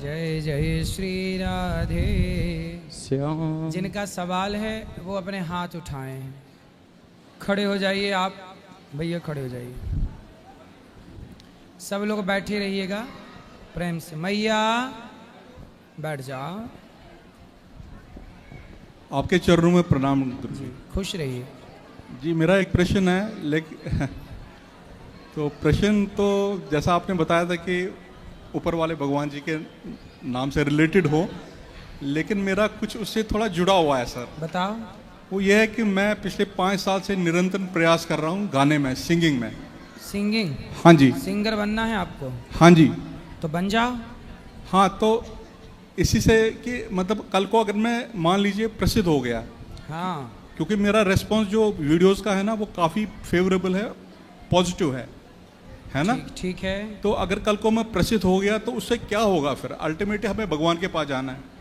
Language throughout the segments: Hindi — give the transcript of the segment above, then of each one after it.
जय जय श्री राधे श्याम। जिनका सवाल है वो अपने हाथ उठाएं। खड़े हो जाइए आप भैया, खड़े हो जाइए। सब लोग बैठे रहिएगा प्रेम से। मैया बैठ जाओ। आपके चरणों में प्रणाम गुरु जी। खुश रहिए जी। मेरा एक प्रश्न है, लेकिन तो प्रश्न तो जैसा आपने बताया था कि ऊपर वाले भगवान जी के नाम से रिलेटेड हो, लेकिन मेरा कुछ उससे थोड़ा जुड़ा हुआ है सर। बताओ। वो ये है कि मैं पिछले 5 साल से निरंतर प्रयास कर रहा हूँ गाने में, सिंगिंग में। सिंगिंग? हाँ जी। सिंगर बनना है आपको? हाँ जी। तो बन जाओ। हाँ, तो इसी से कि मतलब कल को अगर मैं मान लीजिए प्रसिद्ध हो गया, हाँ, क्योंकि मेरा रेस्पॉन्स जो वीडियोस का है ना वो काफ़ी फेवरेबल है, पॉजिटिव है ना। ठीक है। तो अगर कल को मैं प्रसिद्ध हो गया तो उससे क्या होगा फिर? अल्टीमेटली हमें भगवान के पास जाना है।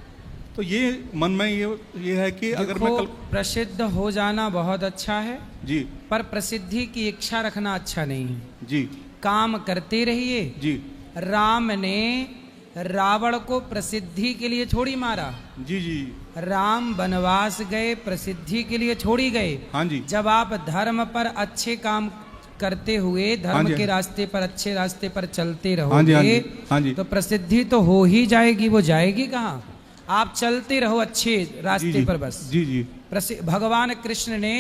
तो ये मन में ये है कि अगर मैं कल प्रसिद्ध हो जाना बहुत अच्छा है जी, पर प्रसिद्धि की इच्छा रखना अच्छा नहीं है जी। काम करते रहिए जी राम ने रावण को प्रसिद्धि के लिए थोड़ी मारा। जी जी। राम वनवास गए प्रसिद्धि के लिए थोड़ी गए। हाँ जी। जब आप धर्म पर अच्छे काम करते हुए धर्म के रास्ते पर, अच्छे रास्ते पर चलते रहोगे, हाँ जी। तो प्रसिद्धि तो हो ही जाएगी। वो जाएगी कहाँ? आप चलते रहो अच्छे रास्ते पर बस। जी जी। भगवान कृष्ण ने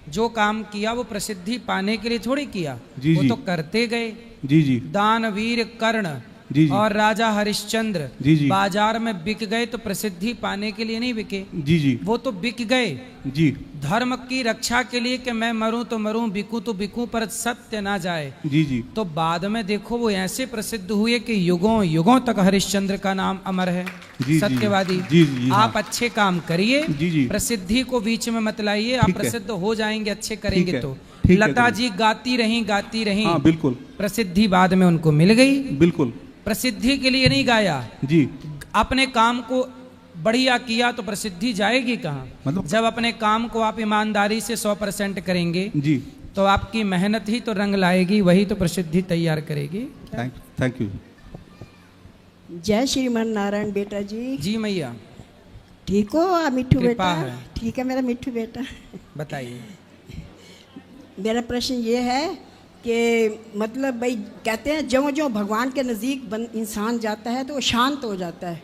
जो काम किया वो प्रसिद्धि पाने के लिए थोड़ी किया। जी, वो जी। तो करते गए। जी जी। दानवीर कर्ण जी जी। और राजा हरिश्चंद्र जी जी। बाजार में बिक गए तो प्रसिद्धि पाने के लिए नहीं बिके। जी जी। वो तो बिक गए जी। धर्म की रक्षा के लिए कि मैं मरूं तो मरूं, बिकूं तो बिकूं, पर सत्य ना जाए। जी जी। तो बाद में देखो वो ऐसे प्रसिद्ध हुए कि युगों युगों तक हरिश्चंद्र का नाम अमर है। जी, सत्यवादी। जी जी। आप अच्छे काम करिए, जी जी। प्रसिद्धि को बीच में मत लाइए। आप प्रसिद्ध हो जाएंगे अच्छे करेंगे तो। ठीक है, लता जी गाती रही। हाँ बिल्कुल। प्रसिद्धि बाद में उनको मिल गई। बिल्कुल। प्रसिद्धि के लिए नहीं गाया जी। अपने काम को बढ़िया किया तो प्रसिद्धि जाएगी कहाँ? मतलब जब अपने काम को आप ईमानदारी से 100% करेंगे जी, तो आपकी मेहनत ही तो रंग लाएगी, वही तो प्रसिद्धि तैयार करेगी। Thank you. जय श्रीमान नारायण बेटा जी। जी मैया। ठीक हो आप मिट्ठू बेटा? है। ठीक है मेरा मिट्ठू बेटा। बताइए। मेरा प्रश्न ये है कि मतलब भाई कहते हैं जो जो भगवान के नज़दीक इंसान जाता है तो वो शांत हो जाता है।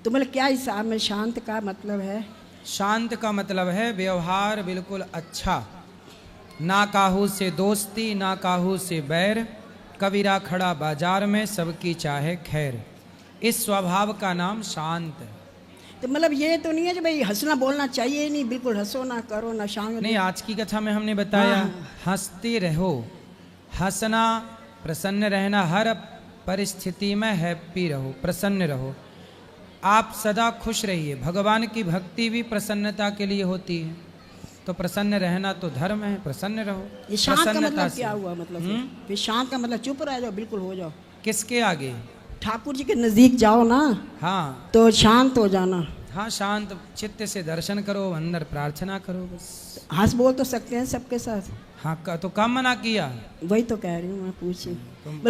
तो मतलब क्या हिसाब में शांत का मतलब है? शांत का मतलब है व्यवहार बिल्कुल अच्छा, ना काहू से दोस्ती ना काहू से बैर, कबीरा खड़ा बाजार में सबकी चाहे खैर। इस स्वभाव का नाम शांत है। तो मतलब ये तो नहीं है कि भाई हंसना बोलना चाहिए नहीं, बिल्कुल हंसो ना करो ना शांत नहीं, आज की कथा में हमने बताया हंसते रहो, हंसना, प्रसन्न रहना, हर परिस्थिति में हैप्पी रहो, प्रसन्न रहो। आप सदा खुश रहिए। भगवान की भक्ति भी प्रसन्नता के लिए होती है, तो प्रसन्न रहना तो धर्म है। प्रसन्न रहो। ये शांत का मतलब क्या हुआ? मतलब फिर शांत का मतलब चुप रह जाओ, बिल्कुल हो जाओ। किसके आगे? ठाकुर जी के नज़दीक जाओ ना, हाँ, तो शांत हो जाना। हाँ, शांत चित्त से दर्शन करो, अंदर प्रार्थना करो बस। हंस बोल तो सकते हैं सबके साथ। हाँ, तो काम मना किया? वही तो कह रही हूँ मैं, पूछी।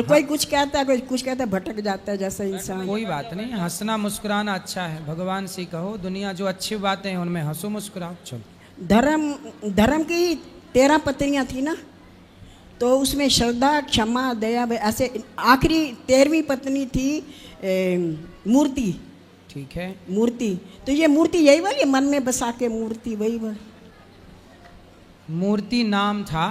कोई कुछ कहता है, कोई कुछ कहता है, भटक जाता है जैसा इंसान। कोई बात नहीं, हंसना मुस्कुराना अच्छा है। भगवान से कहो दुनिया जो अच्छी बातें हैं उनमें हंसो मुस्कुराओ। चलो। धर्म की 13 पत्नियां थी ना, तो उसमें श्रद्धा, क्षमा, दया, ऐसे आखिरी 13वीं पत्नी थी मूर्ति। ठीक है। मूर्ति, तो ये मूर्ति यही वाली मन में बसा के मूर्ति, वही वाली मूर्ति नाम था,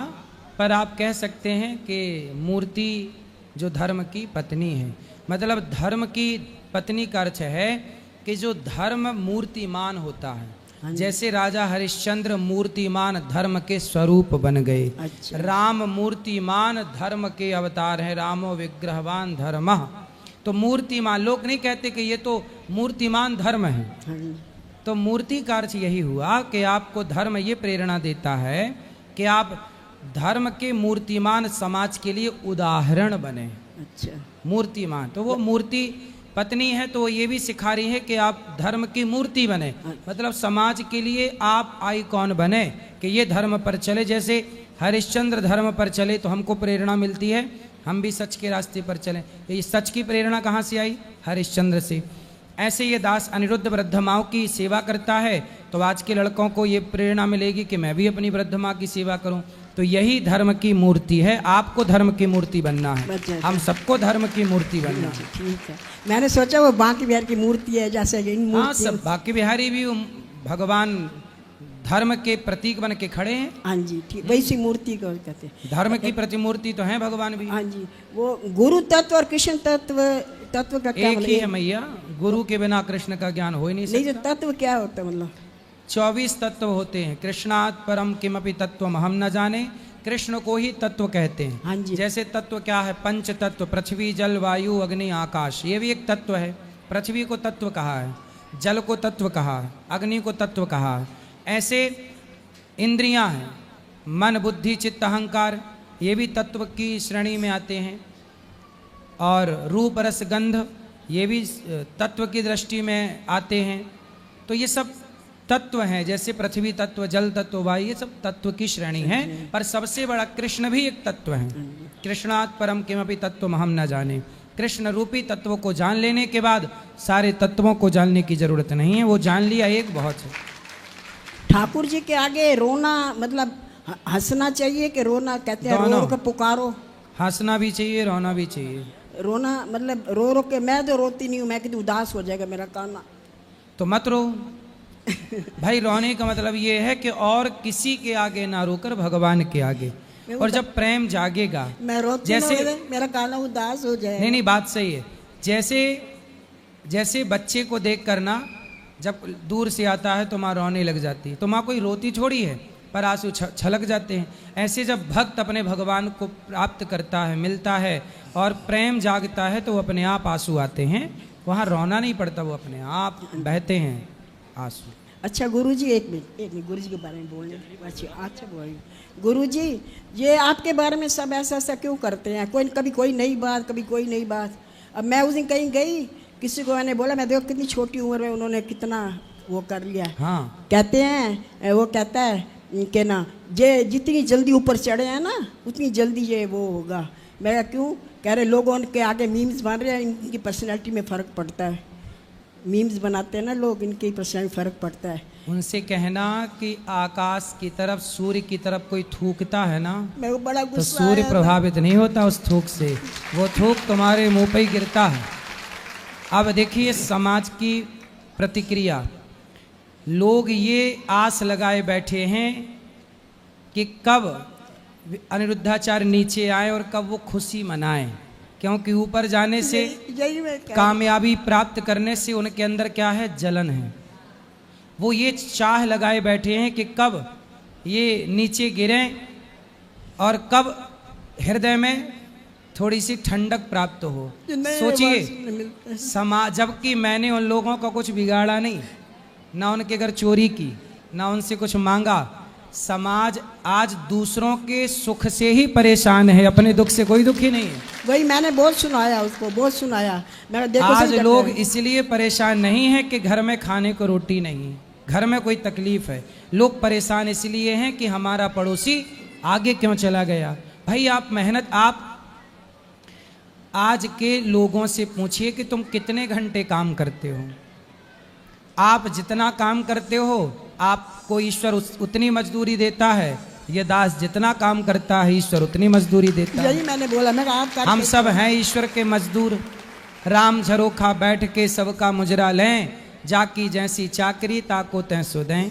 पर आप कह सकते हैं कि मूर्ति जो धर्म की पत्नी है, मतलब धर्म की पत्नी का अर्थ है कि जो धर्म मूर्तिमान होता है। जैसे राजा हरिश्चंद्र मूर्तिमान धर्म के स्वरूप बन गए। अच्छा। राम मूर्तिमान धर्म के अवतार है, रामो विग्रहवान धर्मः। तो मूर्तिमान, लोग नहीं कहते कि ये तो मूर्तिमान धर्म है। तो मूर्ति का अर्थ यही हुआ कि आपको धर्म ये प्रेरणा देता है कि आप धर्म के मूर्तिमान समाज के लिए उदाहरण बने। अच्छा। मूर्तिमान, तो वो मूर्ति पत्नी है, तो वो ये भी सिखा रही है कि आप धर्म की मूर्ति बने, मतलब समाज के लिए आप आइकॉन बने कि ये धर्म पर चले। जैसे हरिश्चंद्र धर्म पर चले तो हमको प्रेरणा मिलती है, हम भी सच के रास्ते पर चलें। ये सच की प्रेरणा कहाँ से आई? हरिश्चंद्र से। ऐसे ये दास अनिरुद्ध वृद्ध माँ की सेवा करता है, तो आज के लड़कों को ये प्रेरणा मिलेगी कि मैं भी अपनी वृद्ध माँ की सेवा करूं। तो यही धर्म की मूर्ति है। आपको धर्म की मूर्ति बनना है, हम सबको धर्म की मूर्ति बनना है। ठीक है, मैंने सोचा वो बांके बिहारी की मूर्ति है जैसे इन हाँ, सब बांके बिहारी भी भगवान धर्म के प्रतीक बन के खड़े हैं। हाँ जी, ठीक, वैसी मूर्ति को कहते हैं। धर्म की प्रतिमूर्ति तो है भगवान भी। हाँ जी, वो गुरु तत्व और कृष्ण तत्व का क्या एक ही है मैया। गुरु के बिना कृष्ण का ज्ञान हो ही नहीं नहीं, सकता। जो तत्व क्या होता है मतलब? 24 तत्व होते हैं। कृष्णात् परम किमपि तत्वम हम न जाने, कृष्ण को ही तत्व कहते हैं। हाँ जी। जैसे तत्व क्या है? पंच तत्व, पृथ्वी जल वायु अग्नि आकाश, ये भी एक तत्व है। पृथ्वी को तत्व कहा है, जल को तत्व कहा है, अग्नि को तत्व कहा है। ऐसे इंद्रियां हैं, मन बुद्धि चित्त अहंकार, ये भी तत्व की श्रेणी में आते हैं। और रूप रस गंध, ये भी तत्व की दृष्टि में आते हैं। तो ये सब तत्व हैं। जैसे पृथ्वी तत्व, जल तत्व, वायु, ये सब तत्व की श्रेणी है। पर सबसे बड़ा कृष्ण भी एक तत्व है। कृष्णात् परम किमपि तत्वम हम न जाने। कृष्ण रूपी तत्व को जान लेने के बाद सारे तत्वों को जानने की जरूरत नहीं है। वो जान लिया एक बहुत है। ठाकुर जी के आगे रोना मतलब हंसना चाहिए कि रोना? कहते हैं रो रो के पुकारो। हंसना भी चाहिए, रोना भी चाहिए। रोना मतलब रो रो के, मैं तो रोती नहीं हूँ, मैं कहती उदास हो जाएगा मेरा काना, तो मत रो। भाई रोने का मतलब ये है कि और किसी के आगे ना रोकर भगवान के आगे। और जब प्रेम जागेगा, मैं रोती जैसे मेरा काना उदास हो जाए। नहीं, बात सही है। जैसे बच्चे को देख कर ना, जब दूर से आता है तो माँ रोने लग जाती है, तो माँ कोई रोती थोड़ी है, पर आंसू छलक जाते हैं। ऐसे जब भक्त अपने भगवान को प्राप्त करता है, मिलता है और प्रेम जागता है, तो वो अपने आप आंसू आते हैं। वहाँ रोना नहीं पड़ता, वो अपने आप बहते हैं आंसू। अच्छा गुरुजी, एक मिनट गुरुजी के बारे में बोलने। अच्छा बोलिए गुरुजी, ये आपके बारे में सब ऐसा ऐसा क्यों करते हैं? कभी कोई नई बात, कभी कोई नई बात। अब मैं उस दिन कहीं गई, किसी को मैंने बोला, मैं देखो कितनी छोटी उम्र में उन्होंने कितना वो कर लिया। हाँ, कहते हैं, वो कहता है कि ना, ये जितनी जल्दी ऊपर चढ़े हैं ना, उतनी जल्दी ये वो होगा। मैं क्यों? कह रहे लोगों के आगे मीम्स बन रहे हैं, इनकी पर्सनैलिटी में फ़र्क पड़ता है। मीम्स बनाते हैं ना लोग, इनकी पर्सनैलिटी में फ़र्क पड़ता है। उनसे कहना कि आकाश की तरफ, सूर्य की तरफ कोई थूकता है ना, मैं वो बड़ा तो गुस्सा सूर्य आया था। प्रभावित नहीं होता उस थूक से, वो थूक तुम्हारे मुंह पे ही गिरता है। अब देखिए समाज की प्रतिक्रिया। लोग ये आस लगाए बैठे हैं कि कब अनिरुद्धाचार्य नीचे आए और कब वो खुशी मनाएं, क्योंकि ऊपर जाने से, यही मैं कह- कामयाबी प्राप्त करने से उनके अंदर क्या है? जलन है। वो ये चाह लगाए बैठे हैं कि कब ये नीचे गिरें और कब हृदय में थोड़ी सी ठंडक प्राप्त हो। सोचिए समाज, जबकि मैंने उन लोगों का कुछ बिगाड़ा नहीं, ना उनके घर चोरी की, ना उनसे कुछ मांगा। समाज आज दूसरों के सुख से ही परेशान है, अपने दुख से कोई दुखी नहीं है। वही मैंने बहुत सुनाया उसको, बहुत सुनाया। मैंने देखो आज सही लोग करते हैं। इसलिए परेशान नहीं है कि घर में खाने को रोटी नहीं, घर में कोई तकलीफ है। लोग परेशान इसलिए हैं कि हमारा पड़ोसी आगे क्यों चला गया। भाई आप मेहनत, आप आज के लोगों से पूछिए कि तुम कितने घंटे काम करते हो। आप जितना काम करते हो आपको ईश्वर उतनी मजदूरी देता है। ये दास जितना काम करता है ईश्वर उतनी मजदूरी देता है। यही मैंने बोला, मैं कहा आप करके- हम सब हैं ईश्वर के मजदूर। राम झरोखा बैठ के सबका मुजरा लें, जाकी जैसी चाकरी ताको तैं सो दें।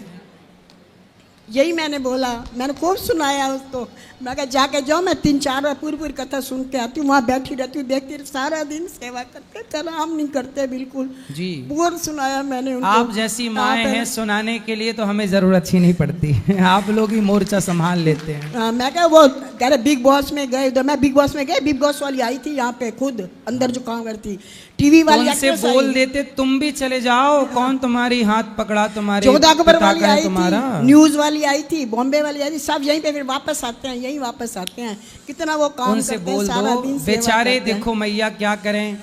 यही मैंने बोला, मैंने खूब सुनाया उसको। मैं कहा जाके जाओ, मैं 3-4 बार पूरी कथा सुन के आती हूँ, वहाँ बैठी रहती हूँ, देखती रहती, सारा दिन सेवा करते, आराम नहीं करते बिल्कुल। जी, बहुत सुनाया मैंने उनको। आप जैसी माएँ हैं सुनाने के लिए तो हमें जरूरत ही नहीं पड़ती। आप लोग ही मोर्चा संभाल लेते हैं। हाँ, मैं कहा वो कह रहे बिग बॉस में गए, उधर मैं बिग बॉस में गए, बिग बॉस वाली आई थी यहाँ पे खुद अंदर जो काम करती, टीवी वाली उनसे actress बोल आई। देते तुम भी चले जाओ, कौन तुम्हारी हाथ पकड़ा, तुम्हारे 14 अक्टूबर पिता वाली का है आई तुम्हारा। थी, न्यूज वाली आई थी, बॉम्बे वाली आई थी, सब यहीं पे फिर वापस आते हैं, यहीं वापस आते हैं। कितना वो काम उनसे करते हैं, बोल सारा दो दिन सेवा बेचारे, करते हैं। देखो मैया क्या करें,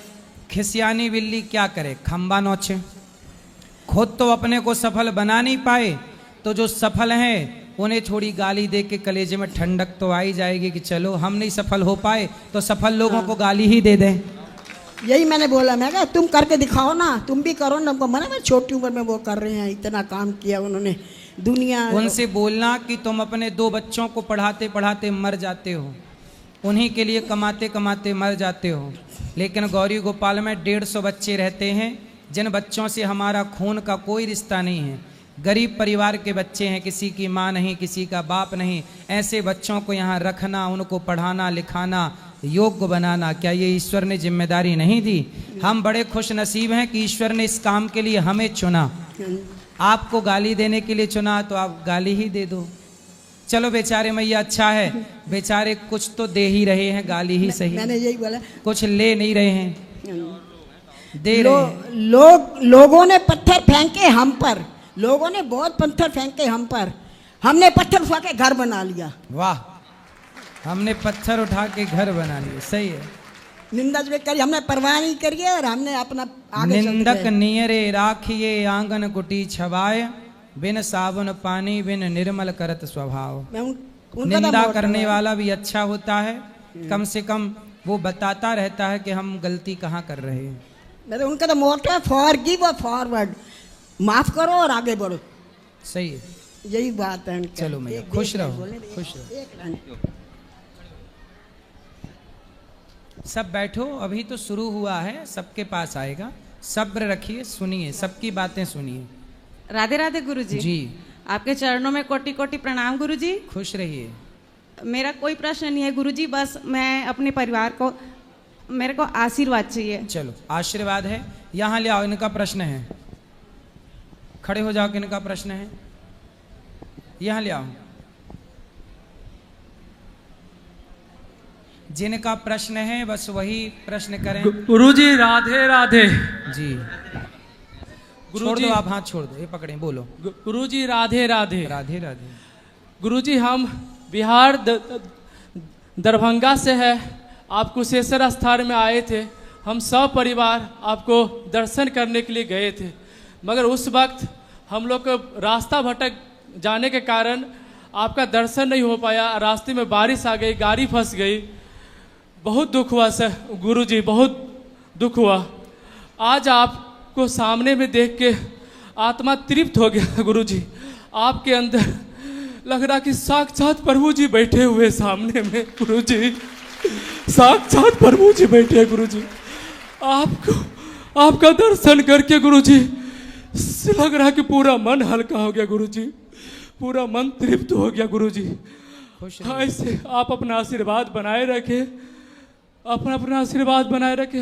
खिसियानी बिल्ली क्या करे, खंबा नोचे। खुद तो अपने को सफल बना नहीं पाए, तो जो सफल हैं उन्हें थोड़ी गाली दे के कलेजे में ठंडक तो आई जाएगी कि चलो हम नहीं सफल हो पाए तो सफल लोगों को गाली ही दे दें। यही मैंने बोला, मैं कहा तुम करके दिखाओ ना, तुम भी करो ना। हमको मना, मैं छोटी उम्र में वो कर रहे हैं, इतना काम किया उन्होंने दुनिया। उनसे बोलना कि तुम अपने 2 बच्चों को पढ़ाते पढ़ाते मर जाते हो, उन्हीं के लिए कमाते कमाते मर जाते हो। लेकिन गौरी गोपाल में 150 बच्चे रहते हैं जिन बच्चों से हमारा खून का कोई रिश्ता नहीं है। गरीब परिवार के बच्चे हैं, किसी की माँ नहीं, किसी का बाप नहीं। ऐसे बच्चों को यहाँ रखना, उनको पढ़ाना लिखाना, योग्य बनाना, क्या ये ईश्वर ने जिम्मेदारी नहीं दी? हम बड़े खुश नसीब हैं कि ईश्वर ने इस काम के लिए हमें चुना। आपको गाली देने के लिए चुना तो आप गाली ही दे दो। चलो बेचारे मैया, अच्छा है बेचारे कुछ तो दे ही रहे हैं, गाली ही सही। मैंने यही बोला, कुछ ले नहीं रहे हैं, दे रहे हैं। लोगों ने पत्थर फेंके हम पर, लोगों ने बहुत पत्थर फेंके हम पर, हमने पत्थर उठा के घर बना लिया। वाह, हमने पत्थर उठा के घर बना लिए, सही है। निंदा जो करी हमने परवाह नहीं करी और हमने अपना आगे निंदक नियरे राखिए आंगन कुटी छवाए, बिन साबुन पानी बिन निर्मल करत स्वभाव। निंदा करने वाला भी अच्छा होता है, कम से कम वो बताता रहता है कि हम गलती कहाँ कर रहे हैं। मैं तो उनका तो मोटो है, फॉरगिव और फॉरवर्ड, माफ करो और आगे बढ़ो। सही है, यही बात है उनका। चलो मैया, खुश रहो, खुश रहो। सब बैठो, अभी तो शुरू हुआ है, सबके पास आएगा। सब्र रखिए, सुनिए, सबकी बातें सुनिए। राधे राधे गुरुजी। जी, आपके चरणों में कोटि कोटि प्रणाम गुरुजी। खुश रहिए। मेरा कोई प्रश्न नहीं है गुरुजी, बस मैं अपने परिवार को, मेरे को आशीर्वाद चाहिए। चलो, आशीर्वाद है, यहाँ ले आओ। इनका प्रश्न है, खड़े हो जाओ। इनका प्रश्न है, यहाँ ले आओ। जिनका प्रश्न है बस वही प्रश्न करें। गुरुजी राधे राधे। जी, छोड़ गुरुजी, दो आप, हाथ छोड़ दो, ये पकड़ें, बोलो। गुरुजी राधे राधे। राधे राधे। गुरुजी हम बिहार दरभंगा से है, आप कुशेश्वर स्थान में आए थे। हम सब परिवार आपको दर्शन करने के लिए गए थे, मगर उस वक्त हम लोग को रास्ता भटक जाने के कारण आपका दर्शन नहीं हो पाया। रास्ते में बारिश आ गई, गाड़ी फंस गई, बहुत दुख हुआ सर गुरुजी, बहुत दुख हुआ। आज आपको सामने में देख के आत्मा तृप्त हो गया गुरुजी। आपके अंदर लग रहा कि साक्षात प्रभु जी बैठे हुए सामने में गुरुजी, साक्षात प्रभु जी बैठे हैं गुरुजी। आपको आपका दर्शन करके गुरुजी लग रहा कि पूरा मन हल्का हो गया गुरुजी, पूरा मन तृप्त हो गया गुरुजी। ऐसे आप अपना आशीर्वाद बनाए रखे, अपना आशीर्वाद बनाए रखे,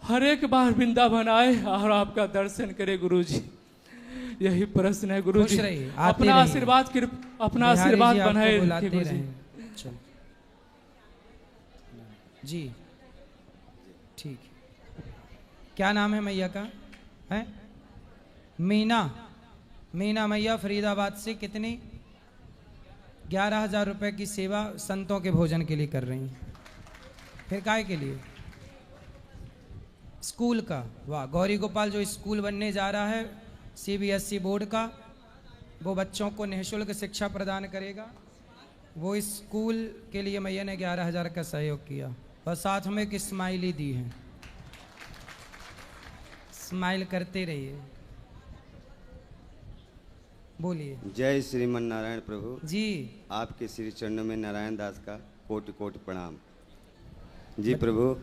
हर एक बार वृंदावन आए और आपका दर्शन करे गुरुजी। यही प्रश्न है गुरुजी, अपना आशीर्वाद अपना आशीर्वाद बनाए रखे गुरुजी। जी ठीक। क्या नाम है मैया का? है मीना। मीना मैया फरीदाबाद से कितनी 11,000 रुपए की सेवा संतों के भोजन के लिए कर रही हैं। फिर काय के लिए? स्कूल का। वाह, गौरी गोपाल जो स्कूल बनने जा रहा है CBSE बोर्ड का, वो बच्चों को निःशुल्क शिक्षा प्रदान करेगा। वो इस स्कूल के लिए मैया ने 11,000 का सहयोग किया और साथ में एक स्माइली दी है। स्माइल करते रहिए, बोलिए। जय श्रीमन नारायण प्रभु जी। आपके श्री चरणों में नारायण दास का कोटि कोटि प्रणाम जी प्रभु।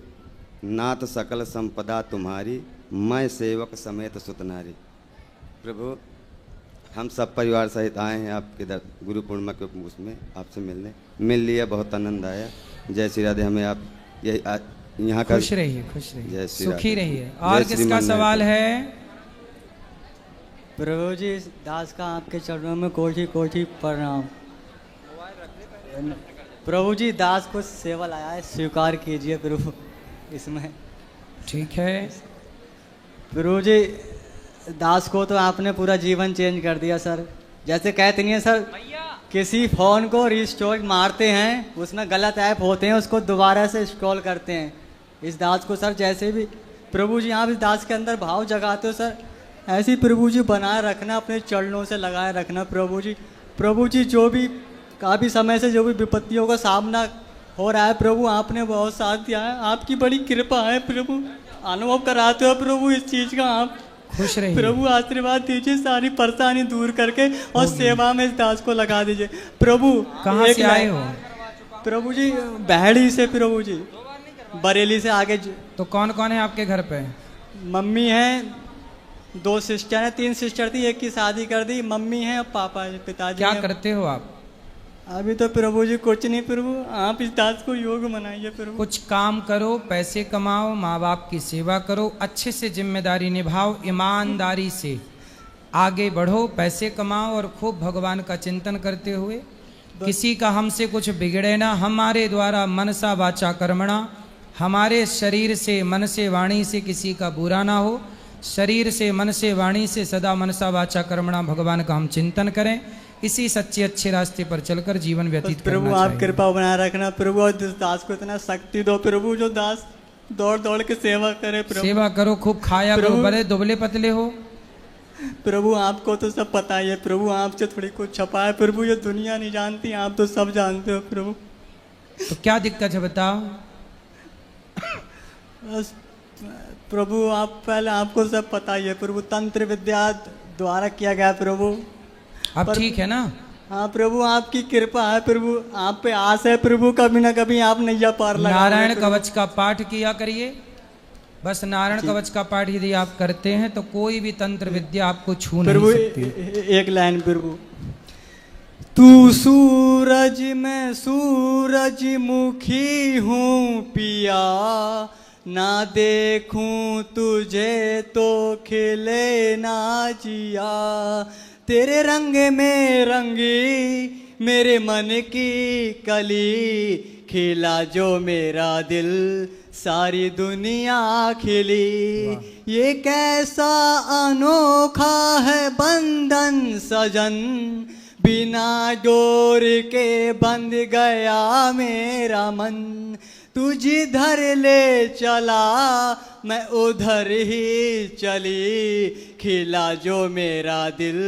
नाथ सकल संपदा तुम्हारी, मैं सेवक समेत सुतनारी। प्रभु हम सब परिवार सहित आए हैं आपके गुरु पूर्णिमा के उसमें आपसे मिल लिया, बहुत आनंद आया। जय श्री राधे। हमें आप यही यहाँ का खुश रहिए, खुश रहिए, जय श्री सुखी राधे। रहिए। और किसका सवाल है? प्रभु जी दास का आपके चरणों में कोटि कोटि प्रणाम। प्रभु जी दास को सेवा लाया है, स्वीकार कीजिए प्रभु इसमें। ठीक है प्रभु जी, दास को तो आपने पूरा जीवन चेंज कर दिया सर। जैसे कहते नहीं है सर, किसी फ़ोन को रिस्टोर मारते हैं, उसमें गलत ऐप होते हैं, उसको दोबारा से इंस्टॉल करते हैं। इस दास को सर जैसे भी प्रभु जी आप इस दास के अंदर भाव जगाते हो सर, ऐसे ही प्रभु जी बनाए रखना, अपने चरणों से लगाए रखना प्रभु जी। प्रभु जी जो भी काफ़ी समय से जो भी विपत्तियों का सामना हो रहा है प्रभु, आपने बहुत साथ दिया है, आपकी बड़ी कृपा है प्रभु, अनुभव कराते हो प्रभु इस चीज़ का। आप खुश रहिए प्रभु आशीर्वाद दीजिए, सारी परेशानी दूर करके और सेवा में इस दास को लगा दीजिए प्रभु। कहाँ एक से आए हो? प्रभु जी बहड़ी से प्रभु जी, बरेली से आगे तो कौन कौन है आपके घर पे? मम्मी हैं, 2 सिस्टर हैं, 3 सिस्टर थी, एक की शादी कर दी, मम्मी हैं और पापा है, पिताजी क्या हैं। करते हो आप? अभी तो प्रभु जी कुछ नहीं प्रभु, आप इस दास को योग बनाइए प्रभु। कुछ काम करो, पैसे कमाओ, माँ बाप की सेवा करो, अच्छे से जिम्मेदारी निभाओ, ईमानदारी से आगे बढ़ो, पैसे कमाओ और खूब भगवान का चिंतन करते हुए किसी का हमसे कुछ बिगड़े ना। हमारे द्वारा मनसा वाचा कर्मणा, हमारे शरीर से मन से वाणी से किसी का बुरा ना हो, शरीर से मन से वाणी से सदा मनसा वाचा कर्मणा भगवान का हम चिंतन करें, इसी सच्चे अच्छे रास्ते पर चलकर जीवन व्यतीत करना प्रभु चाहिए। आप कृपा बनाए रखना प्रभु, और इस दास को इतना शक्ति दो प्रभु, जो दास दौड़ दौड़ के सेवा करे प्रभु। सेवा करो, खूब खाया करो, भले दुबले पतले हो। प्रभु आपको तो सब पता ही है प्रभु, आपसे थोड़ी कुछ छपा है प्रभु, ये दुनिया नहीं जानती, आप तो सब जानते हो प्रभु। तो क्या दिक्कत है बताओ? बस प्रभु आप पहले, आपको सब पता ही है प्रभु, तंत्र विद्या द्वारा किया गया प्रभु। अब ठीक है ना? हाँ प्रभु आपकी कृपा है प्रभु, आप पे आस है प्रभु, कभी ना कभी आप नैया पार लगा। नारायण कवच का पाठ किया करिए, बस नारायण कवच का पाठ यदि आप करते हैं तो कोई भी तंत्र विद्या आपको छू नहीं सकती। एक लाइन प्रभु, तू सूरज मैं सूरजमुखी हूँ पिया, ना देखूं तुझे तो खिले ना जिया, तेरे रंग में रंगी मेरे मन की कली, खिला जो मेरा दिल सारी दुनिया खिली, ये कैसा अनोखा है बंधन सजन, बिना डोर के बंध गया मेरा मन, तू जिधर ले चला मैं उधर ही चली, खिला जो मेरा दिल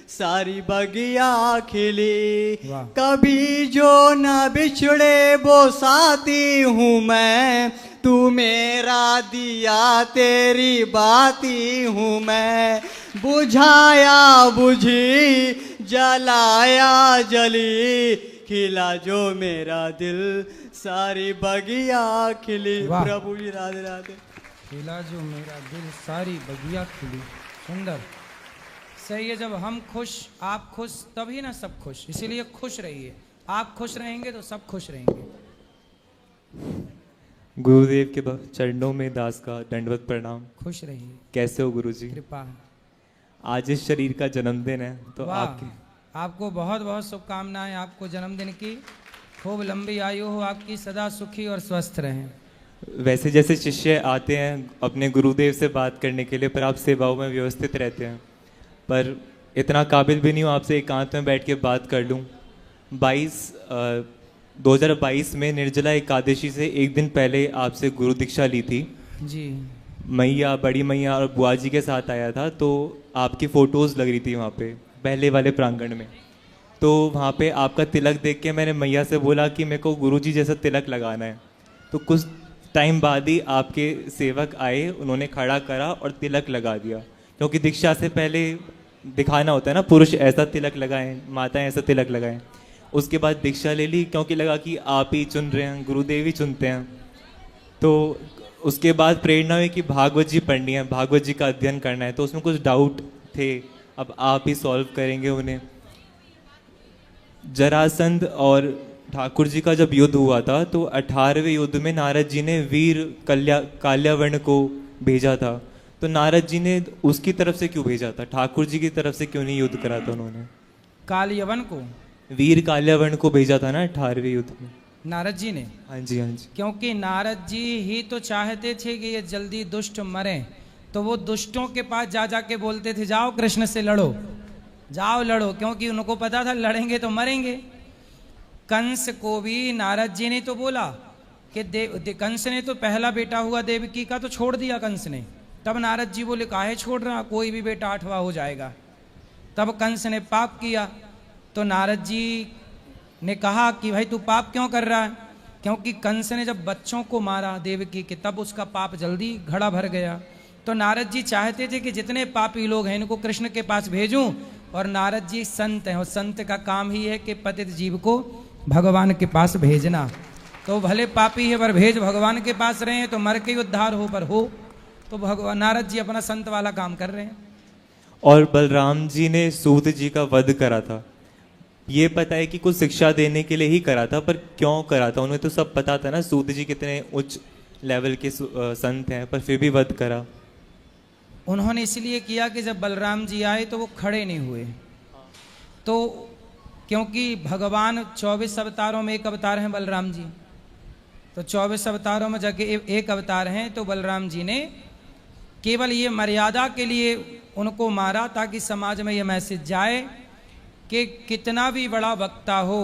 सारी बगिया खिली, कभी जो न बिछड़े वो साथी हूँ मैं, तू मेरा दिया तेरी बाती हूँ मैं, बुझाया बुझी जलाया जली, खिला जो मेरा दिल सारी बगिया खिली। प्रभु जी राधे राधे। खिला जो मेरा दिल सारी बगिया खिली, सुंदर सही है। जब हम खुश, आप खुश, तभी ना सब खुश, इसीलिए खुश रहिए। आप खुश रहेंगे तो सब खुश रहेंगे। गुरुदेव के चरणों में दास का दंडवत प्रणाम। खुश रहिए। कैसे हो गुरुजी? कृपा। आज इस शरीर का जन्मदिन है तो आपको बहुत बहुत शुभकामनाएं, आपको जन्मदिन की खूब लंबी आयु हो आपकी, सदा सुखी और स्वस्थ रहें। वैसे जैसे शिष्य आते हैं अपने गुरुदेव से बात करने के लिए, पर आप सेवाओं में व्यवस्थित रहते हैं, पर इतना काबिल भी नहीं हूँ आपसे एकांत में बैठ के बात कर लूँ। 2022 में निर्जला एकादशी से एक दिन पहले आपसे गुरु दीक्षा ली थी जी। मैया, बड़ी मैया और बुआ जी के साथ आया था, तो आपकी फ़ोटोज़ लग रही थी वहाँ पे पहले वाले प्रांगण में। तो वहाँ पे आपका तिलक देख के मैंने मैया से बोला कि मेरे को गुरुजी जैसा तिलक लगाना है। तो कुछ टाइम बाद ही आपके सेवक आए, उन्होंने खड़ा करा और तिलक लगा दिया, क्योंकि दीक्षा से पहले दिखाना होता है ना, पुरुष ऐसा तिलक लगाएं, माताएं ऐसा तिलक लगाएं। उसके बाद दीक्षा ले ली, क्योंकि लगा कि आप ही चुन रहे हैं, गुरुदेव ही चुनते हैं। तो उसके बाद प्रेरणा हुई कि भागवत जी पढ़नी है, भागवत जी का अध्ययन करना है। तो उसमें कुछ डाउट थे, अब आप ही सॉल्व करेंगे उन्हें। जरासंध और ठाकुर जी का जब युद्ध हुआ था, तो 18वें युद्ध में नारद जी ने वीर काल्यावर्ण को भेजा था। तो नारद जी ने उसकी तरफ से क्यों भेजा था, ठाकुर जी की तरफ से क्यों नहीं युद्ध करा था उन्होंने? काल्यावन को, वीर काल्यावर्ण को भेजा था ना 18वें युद्ध में नारद जी ने। हाँ जी, हाँ जी। क्योंकि नारद जी ही तो चाहते थे कि ये जल्दी दुष्ट मरें, तो वो दुष्टों के पास जा जाके बोलते थे जाओ कृष्ण से लड़ो, जाओ लड़ो, क्योंकि उनको पता था लड़ेंगे तो मरेंगे। कंस को भी नारद जी ने तो बोला कि कंस ने तो पहला बेटा हुआ देवकी का तो छोड़ दिया कंस ने। तब नारद जी बोले काहे छोड़ रहा, कोई भी बेटा 8वां हो जाएगा। तब कंस ने पाप किया, तो नारद जी ने कहा कि भाई तू पाप क्यों कर रहा है, क्योंकि कंस ने जब बच्चों को मारा देवकी के, तब उसका पाप जल्दी घड़ा भर गया। तो नारद जी चाहते थे कि जितने पापी लोग हैं इनको कृष्ण के पास भेजूं, और नारद जी संत हैं, और संत का काम ही है कि पतित जीव को भगवान के पास भेजना। तो भले पापी है पर भेज भगवान के पास रहे हैं, तो मर के उद्धार हो पर हो। तो भगवान नारद जी अपना संत वाला काम कर रहे हैं। और बलराम जी ने सूत जी का वध करा था, ये पता है कि कुछ शिक्षा देने के लिए ही करा था, पर क्यों करा था? उन्हें तो सब पता था ना सूत जी कितने उच्च लेवल के संत हैं, पर फिर भी वध करा। उन्होंने इसलिए किया कि जब बलराम जी आए तो वो खड़े नहीं हुए। तो क्योंकि भगवान 24 अवतारों में एक अवतार हैं बलराम जी, तो 24 अवतारों में जगह एक अवतार हैं, तो बलराम जी ने केवल ये मर्यादा के लिए उनको मारा ताकि समाज में ये मैसेज जाए कि कितना भी बड़ा वक्ता हो,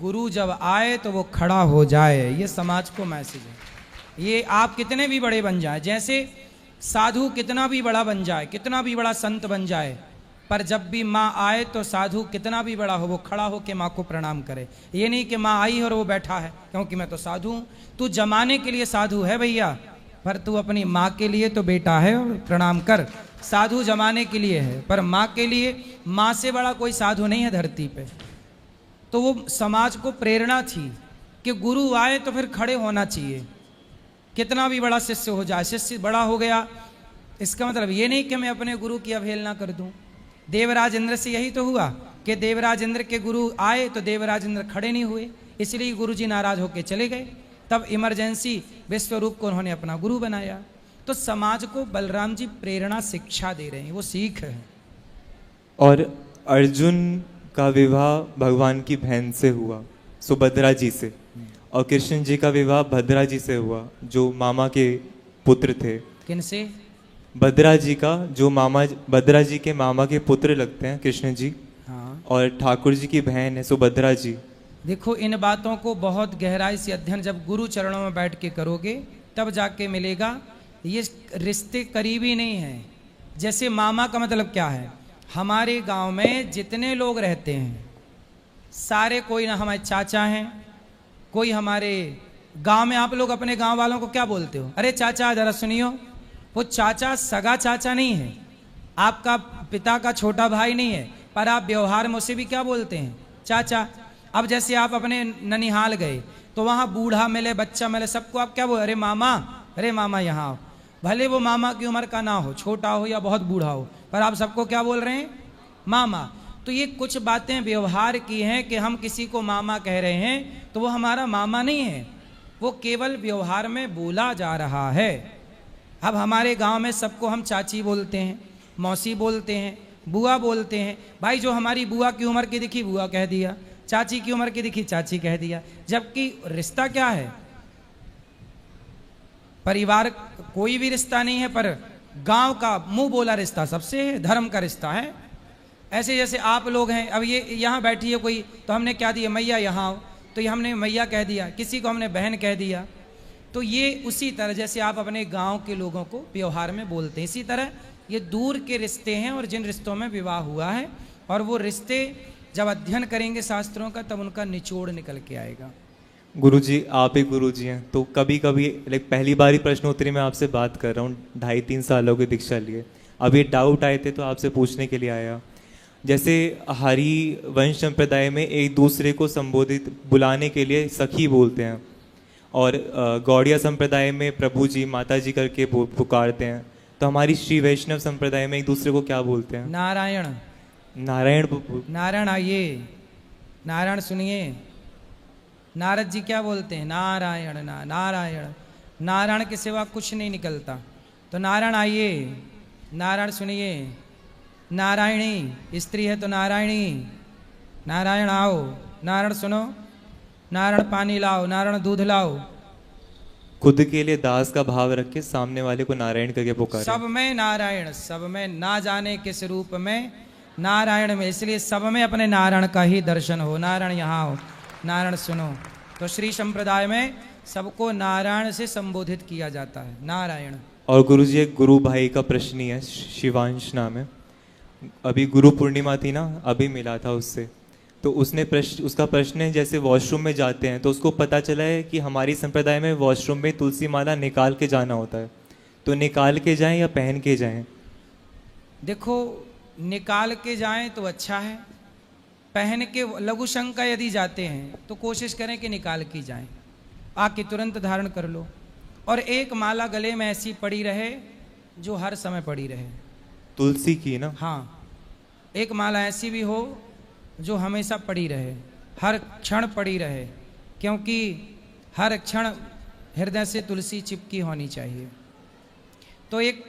गुरु जब आए तो वो खड़ा हो जाए। ये समाज को मैसेज है। ये आप कितने भी बड़े बन जाए, जैसे साधु कितना भी बड़ा बन जाए, कितना भी बड़ा संत बन जाए, पर जब भी माँ आए तो साधु कितना भी बड़ा हो वो खड़ा हो के माँ को प्रणाम करे। ये नहीं कि माँ आई और वो बैठा है क्योंकि मैं तो साधु हूँ। तू जमाने के लिए साधु है भैया, पर तू अपनी माँ के लिए तो बेटा है और प्रणाम कर। साधु जमाने के लिए है, पर माँ के लिए, माँ से बड़ा कोई साधु नहीं है धरती पे। तो वो समाज को प्रेरणा थी कि गुरु आए तो फिर खड़े होना चाहिए, कितना भी बड़ा शिष्य हो जाए। शिष्य बड़ा हो गया इसका मतलब ये नहीं कि मैं अपने गुरु की अवहेलना कर दूं। देवराज इंद्र से यही तो हुआ कि देवराज इंद्र के गुरु आए तो देवराज इंद्र खड़े नहीं हुए, इसलिए गुरु जी नाराज होकर चले गए। तब इमरजेंसी विश्वरूप को उन्होंने अपना गुरु बनाया। तो समाज को बलराम जी प्रेरणा शिक्षा दे रहे हैं, वो सीख है। और अर्जुन का विवाह भगवान की बहन से हुआ, सुभद्रा जी से, और कृष्ण जी का विवाह भद्रा जी से हुआ, जो मामा के पुत्र थे। किनसे? भद्रा जी का, जो मामा, भद्रा जी के मामा के पुत्र लगते हैं कृष्ण जी। हाँ। और ठाकुर जी की बहन है सुभद्रा जी। देखो इन बातों को बहुत गहराई से अध्ययन जब गुरु चरणों में बैठ के करोगे तब जाके मिलेगा। ये रिश्ते करीबी नहीं हैं। जैसे मामा का मतलब क्या है, हमारे गांव में जितने लोग रहते हैं सारे, कोई ना हमारे चाचा हैं, कोई हमारे गांव में, आप लोग अपने गांव वालों को क्या बोलते हो? अरे चाचा जरा सुनियो। वो चाचा सगा चाचा नहीं है, आपका पिता का छोटा भाई नहीं है, पर आप व्यवहार में उसे भी क्या बोलते हैं? चाचा। अब जैसे आप अपने ननिहाल गए तो वहाँ बूढ़ा मिले, बच्चा मिले, सबको आप क्या बोल? अरे मामा यहाँ आओ। भले वो मामा की उम्र का ना हो, छोटा हो या बहुत बूढ़ा हो, पर आप सबको क्या बोल रहे हैं? मामा। तो ये कुछ बातें व्यवहार की हैं कि हम किसी को मामा कह रहे हैं तो वो हमारा मामा नहीं है, वो केवल व्यवहार में बोला जा रहा है। अब हमारे गांव में सबको हम चाची बोलते हैं, मौसी बोलते हैं, बुआ बोलते हैं। भाई जो हमारी बुआ की उम्र की दिखी बुआ कह दिया, चाची की उम्र की दिखी चाची कह दिया, जबकि रिश्ता क्या है? परिवार कोई भी रिश्ता नहीं है, पर गांव का मुंह बोला रिश्ता सबसे है, धर्म का रिश्ता है। ऐसे जैसे आप लोग हैं, अब ये यहाँ बैठी है कोई, तो हमने क्या दिया? मैया यहाँ आओ, तो ये हमने मैया कह दिया, किसी को हमने बहन कह दिया। तो ये उसी तरह जैसे आप अपने गांव के लोगों को व्यवहार में बोलते हैं, इसी तरह ये दूर के रिश्ते हैं। और जिन रिश्तों में विवाह हुआ है, और वो रिश्ते जब अध्ययन करेंगे शास्त्रों का तब उनका निचोड़ निकल के आएगा। गुरुजी, आप ही गुरुजी हैं, तो कभी कभी पहली बार ही प्रश्नोत्तरी में आपसे बात कर रहा हूँ, 2.5-3 सालों की दीक्षा लिए, अब ये डाउट आए थे तो आपसे पूछने के लिए आया। जैसे हरि वंश संप्रदाय में एक दूसरे को संबोधित बुलाने के लिए सखी बोलते हैं, और गौड़िया संप्रदाय में प्रभु जी माता जी करके पुकारते हैं। तो हमारी श्री वैष्णव संप्रदाय में एक दूसरे को क्या बोलते हैं? नारायण। नारायण आइए, नारायण सुनिए। नारद जी क्या बोलते हैं? नारायण नारायण। नारायण के सिवा कुछ नहीं निकलता। तो नारायण आइए, नारायण सुनिए। नारायणी स्त्री है तो नारायणी, नारायण आओ, नारायण सुनो, नारायण पानी लाओ, नारायण दूध लाओ। खुद के लिए दास का भाव रख के सामने वाले को नारायण करके पुकारे। सब में नारायण, सब में, ना जाने किस रूप में नारायण में, इसलिए सब में अपने नारायण का ही दर्शन हो। नारायण यहाँ हो, नारायण सुनो। तो श्री संप्रदाय में सबको नारायण से संबोधित किया जाता है, नारायण। और गुरुजी, एक गुरु भाई का प्रश्न ही है, शिवांश नाम है, अभी गुरु पूर्णिमा थी ना, अभी मिला था उससे, तो उसका प्रश्न है, जैसे वॉशरूम में जाते हैं तो उसको पता चला है कि हमारी संप्रदाय में वॉशरूम में तुलसी माला निकाल के जाना होता है, तो निकाल के जाएं या पहन के जाएं? देखो, निकाल के जाएं तो अच्छा है, पहन के लघु शंका यदि जाते हैं तो कोशिश करें कि निकाल के जाएं, आके तुरंत धारण कर लो। और एक माला गले में ऐसी पड़ी रहे जो हर समय पड़ी रहे, तुलसी की ना? हाँ, एक माला ऐसी भी हो जो हमेशा पड़ी रहे, हर क्षण पड़ी रहे, क्योंकि हर क्षण हृदय से तुलसी चिपकी होनी चाहिए। तो एक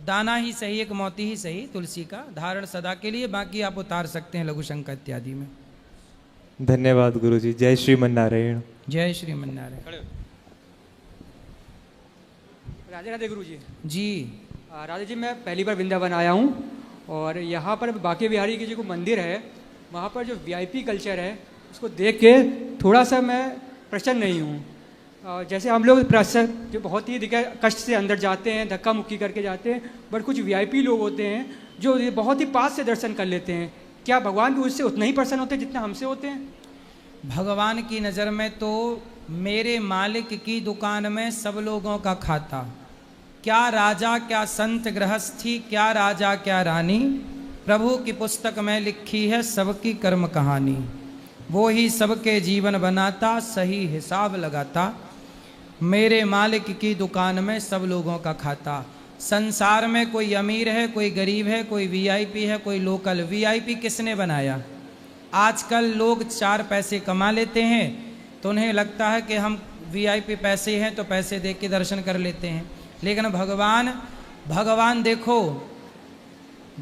दाना ही सही, एक मोती ही सही तुलसी का धारण सदा के लिए, बाकी आप उतार सकते हैं लघु शंका इत्यादि में। धन्यवाद गुरुजी। जय श्रीमन नारायण। जय श्रीमन नारायण। राधे राधे गुरु जी। राधे जी, मैं पहली बार वृंदावन आया हूँ और यहाँ पर बांके बिहारी की जो मंदिर है वहाँ पर जो वीआईपी कल्चर है उसको देख के थोड़ा सा मैं प्रसन्न नहीं हूँ। जैसे हम लोग जो बहुत ही कष्ट से अंदर जाते हैं, धक्का मुक्की करके जाते हैं, बट कुछ वीआईपी लोग होते हैं जो बहुत ही पास से दर्शन कर लेते हैं। क्या भगवान भी उससे उतना ही प्रसन्न होते हैं जितना हमसे होते हैं? भगवान की नज़र में तो मेरे मालिक की दुकान में सब लोगों का खाता, क्या राजा क्या संत गृहस्थी, क्या राजा क्या रानी, प्रभु की पुस्तक में लिखी है सबकी कर्म कहानी, वो ही सबके जीवन बनाता, सही हिसाब लगाता, मेरे मालिक की दुकान में सब लोगों का खाता। संसार में कोई अमीर है, कोई गरीब है, कोई वीआईपी है, कोई लोकल। वीआईपी किसने बनाया? आजकल लोग 4 पैसे कमा लेते हैं तो उन्हें लगता है कि हम वीआईपी पैसे हैं तो पैसे दे के दर्शन कर लेते हैं, लेकिन भगवान देखो,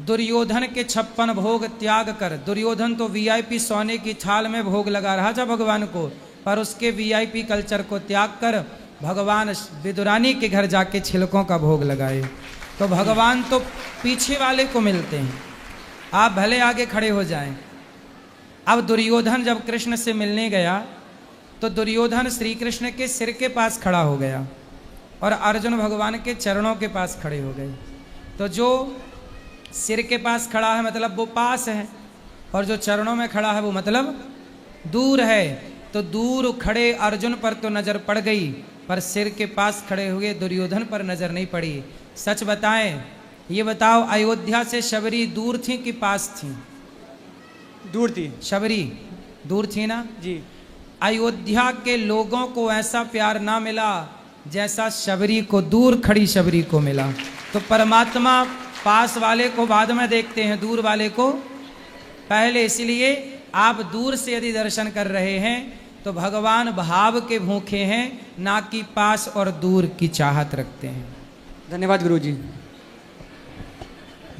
दुर्योधन के 56 भोग त्याग कर, दुर्योधन तो वीआईपी सोने की थाल में भोग लगा रहा था भगवान को, पर उसके वीआईपी कल्चर को त्याग कर भगवान विदुरानी के घर जाके छिलकों का भोग लगाए। तो भगवान तो पीछे वाले को मिलते हैं, आप भले आगे खड़े हो जाएं। अब दुर्योधन जब कृष्ण से मिलने गया तो दुर्योधन श्री कृष्ण के सिर के पास खड़ा हो गया और अर्जुन भगवान के चरणों के पास खड़े हो गए। तो जो सिर के पास खड़ा है मतलब वो पास है, और जो चरणों में खड़ा है वो मतलब दूर है। तो दूर खड़े अर्जुन पर तो नजर पड़ गई, पर सिर के पास खड़े हुए दुर्योधन पर नजर नहीं पड़ी। सच बताएं, ये बताओ, अयोध्या से शबरी दूर थी कि पास थी? दूर थी। शबरी दूर थी ना जी। अयोध्या के लोगों को ऐसा प्यार ना मिला जैसा शबरी को, दूर खड़ी शबरी को मिला। तो परमात्मा पास वाले को बाद में देखते हैं, दूर वाले को पहले। इसलिए आप दूर से यदि दर्शन कर रहे हैं तो भगवान भाव के भूखे हैं, ना कि पास और दूर की चाहत रखते हैं। धन्यवाद गुरुजी।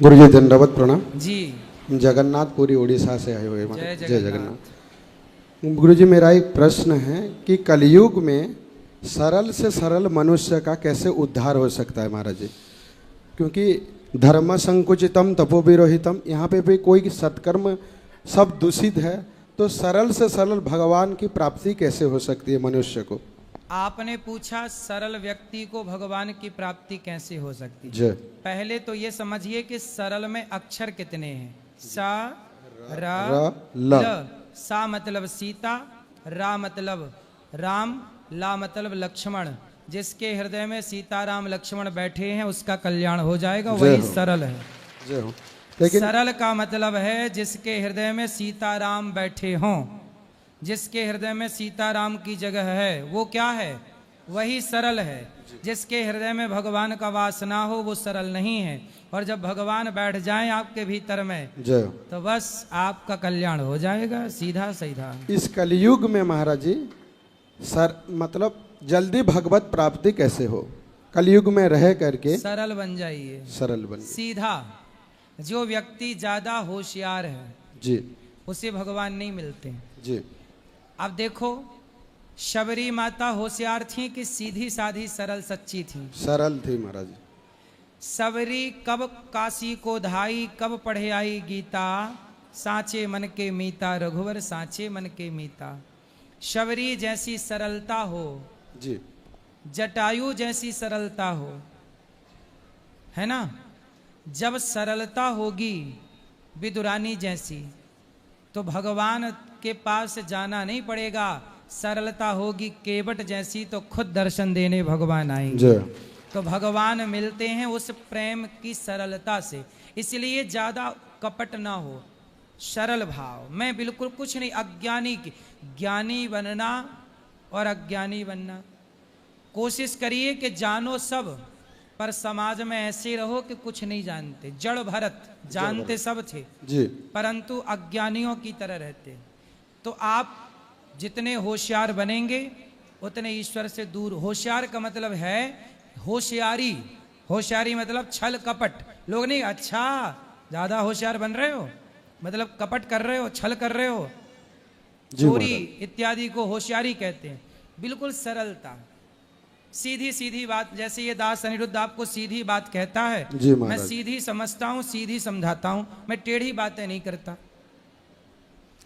गुरुजी दंडवत प्रणाम जी। जगन्नाथपुरी उड़ीसा से आए हुए। जय जगन्नाथ। गुरुजी, मेरा एक प्रश्न है कि कलयुग में सरल से सरल मनुष्य का कैसे उद्धार हो सकता है महाराज जी? क्योंकि धर्म संकुचितम तपोविरोहितम, यहाँ पे भी कोई सत्कर्म सब दूषित है, तो सरल से सरल भगवान की प्राप्ति कैसे हो सकती है मनुष्य को? आपने पूछा सरल व्यक्ति को भगवान की प्राप्ति कैसे हो सकती है? जय। पहले तो ये समझिए कि सरल में अक्षर कितने हैं? सा रा ल। सा मतलब सीता, रा मतलब राम, ला मतलब लक्ष्मण। जिसके हृदय में सीता राम लक्ष्मण बैठे हैं उसका कल्याण हो जाएगा, वही सरल है। जय हो। लेकिन सरल का मतलब है जिसके हृदय में सीता राम बैठे हों, जिसके हृदय में सीता राम की जगह है, वो क्या है? वही सरल है। जिसके हृदय में भगवान का वास ना हो वो सरल नहीं है। और जब भगवान बैठ जाएं आपके भीतर में तो बस आपका कल्याण हो जाएगा, सीधा सीधा। इस कलयुग में महाराज जी मतलब जल्दी भगवत प्राप्ति कैसे हो? कलयुग में रह करके सरल बन जाइए, सरल बन सीधा। जो व्यक्ति ज्यादा होशियार है जी, उसे भगवान नहीं मिलते जी। अब देखो, शबरी माता होशियार थी कि सीधी साधी सरल सच्ची थी? सरल थी महाराज। सबरी कब काशी को धाई, कब पढ़े आई गीता, सांचे मन के मीता, रघुवर सांचे मन के मीता। शबरी जैसी सरलता हो जी, जटायु जैसी सरलता हो, है ना? जब सरलता होगी विदुरानी जैसी, तो भगवान के पास जाना नहीं पड़ेगा, सरलता होगी केवट जैसी तो खुद दर्शन देने भगवान आएंगे। तो भगवान मिलते हैं उस प्रेम की सरलता से, इसलिए ज्यादा कपट ना हो, सरल भाव। मैं बिल्कुल कुछ नहीं, अज्ञानी की ज्ञानी बनना और अज्ञानी बनना, कोशिश करिए कि जानो सब पर समाज में ऐसे रहो कि कुछ नहीं जानते। जड़ भरत जानते सब थे जी, परंतु अज्ञानियों की तरह रहते। तो आप जितने होशियार बनेंगे उतने ईश्वर से दूर। होशियार का मतलब है होशियारी, होशियारी मतलब छल कपट। लोग नहीं अच्छा ज्यादा होशियार बन रहे हो मतलब कपट कर रहे हो, छल कर रहे हो, चोरी इत्यादि को होशियारी कहते हैं। बिल्कुल सरलता, सीधी सीधी बात। जैसे ये दास अनिरुद्ध आपको सीधी बात कहता है, मैं सीधी समझता हूं, सीधी समझाता हूं, मैं टेढ़ी बातें नहीं करता।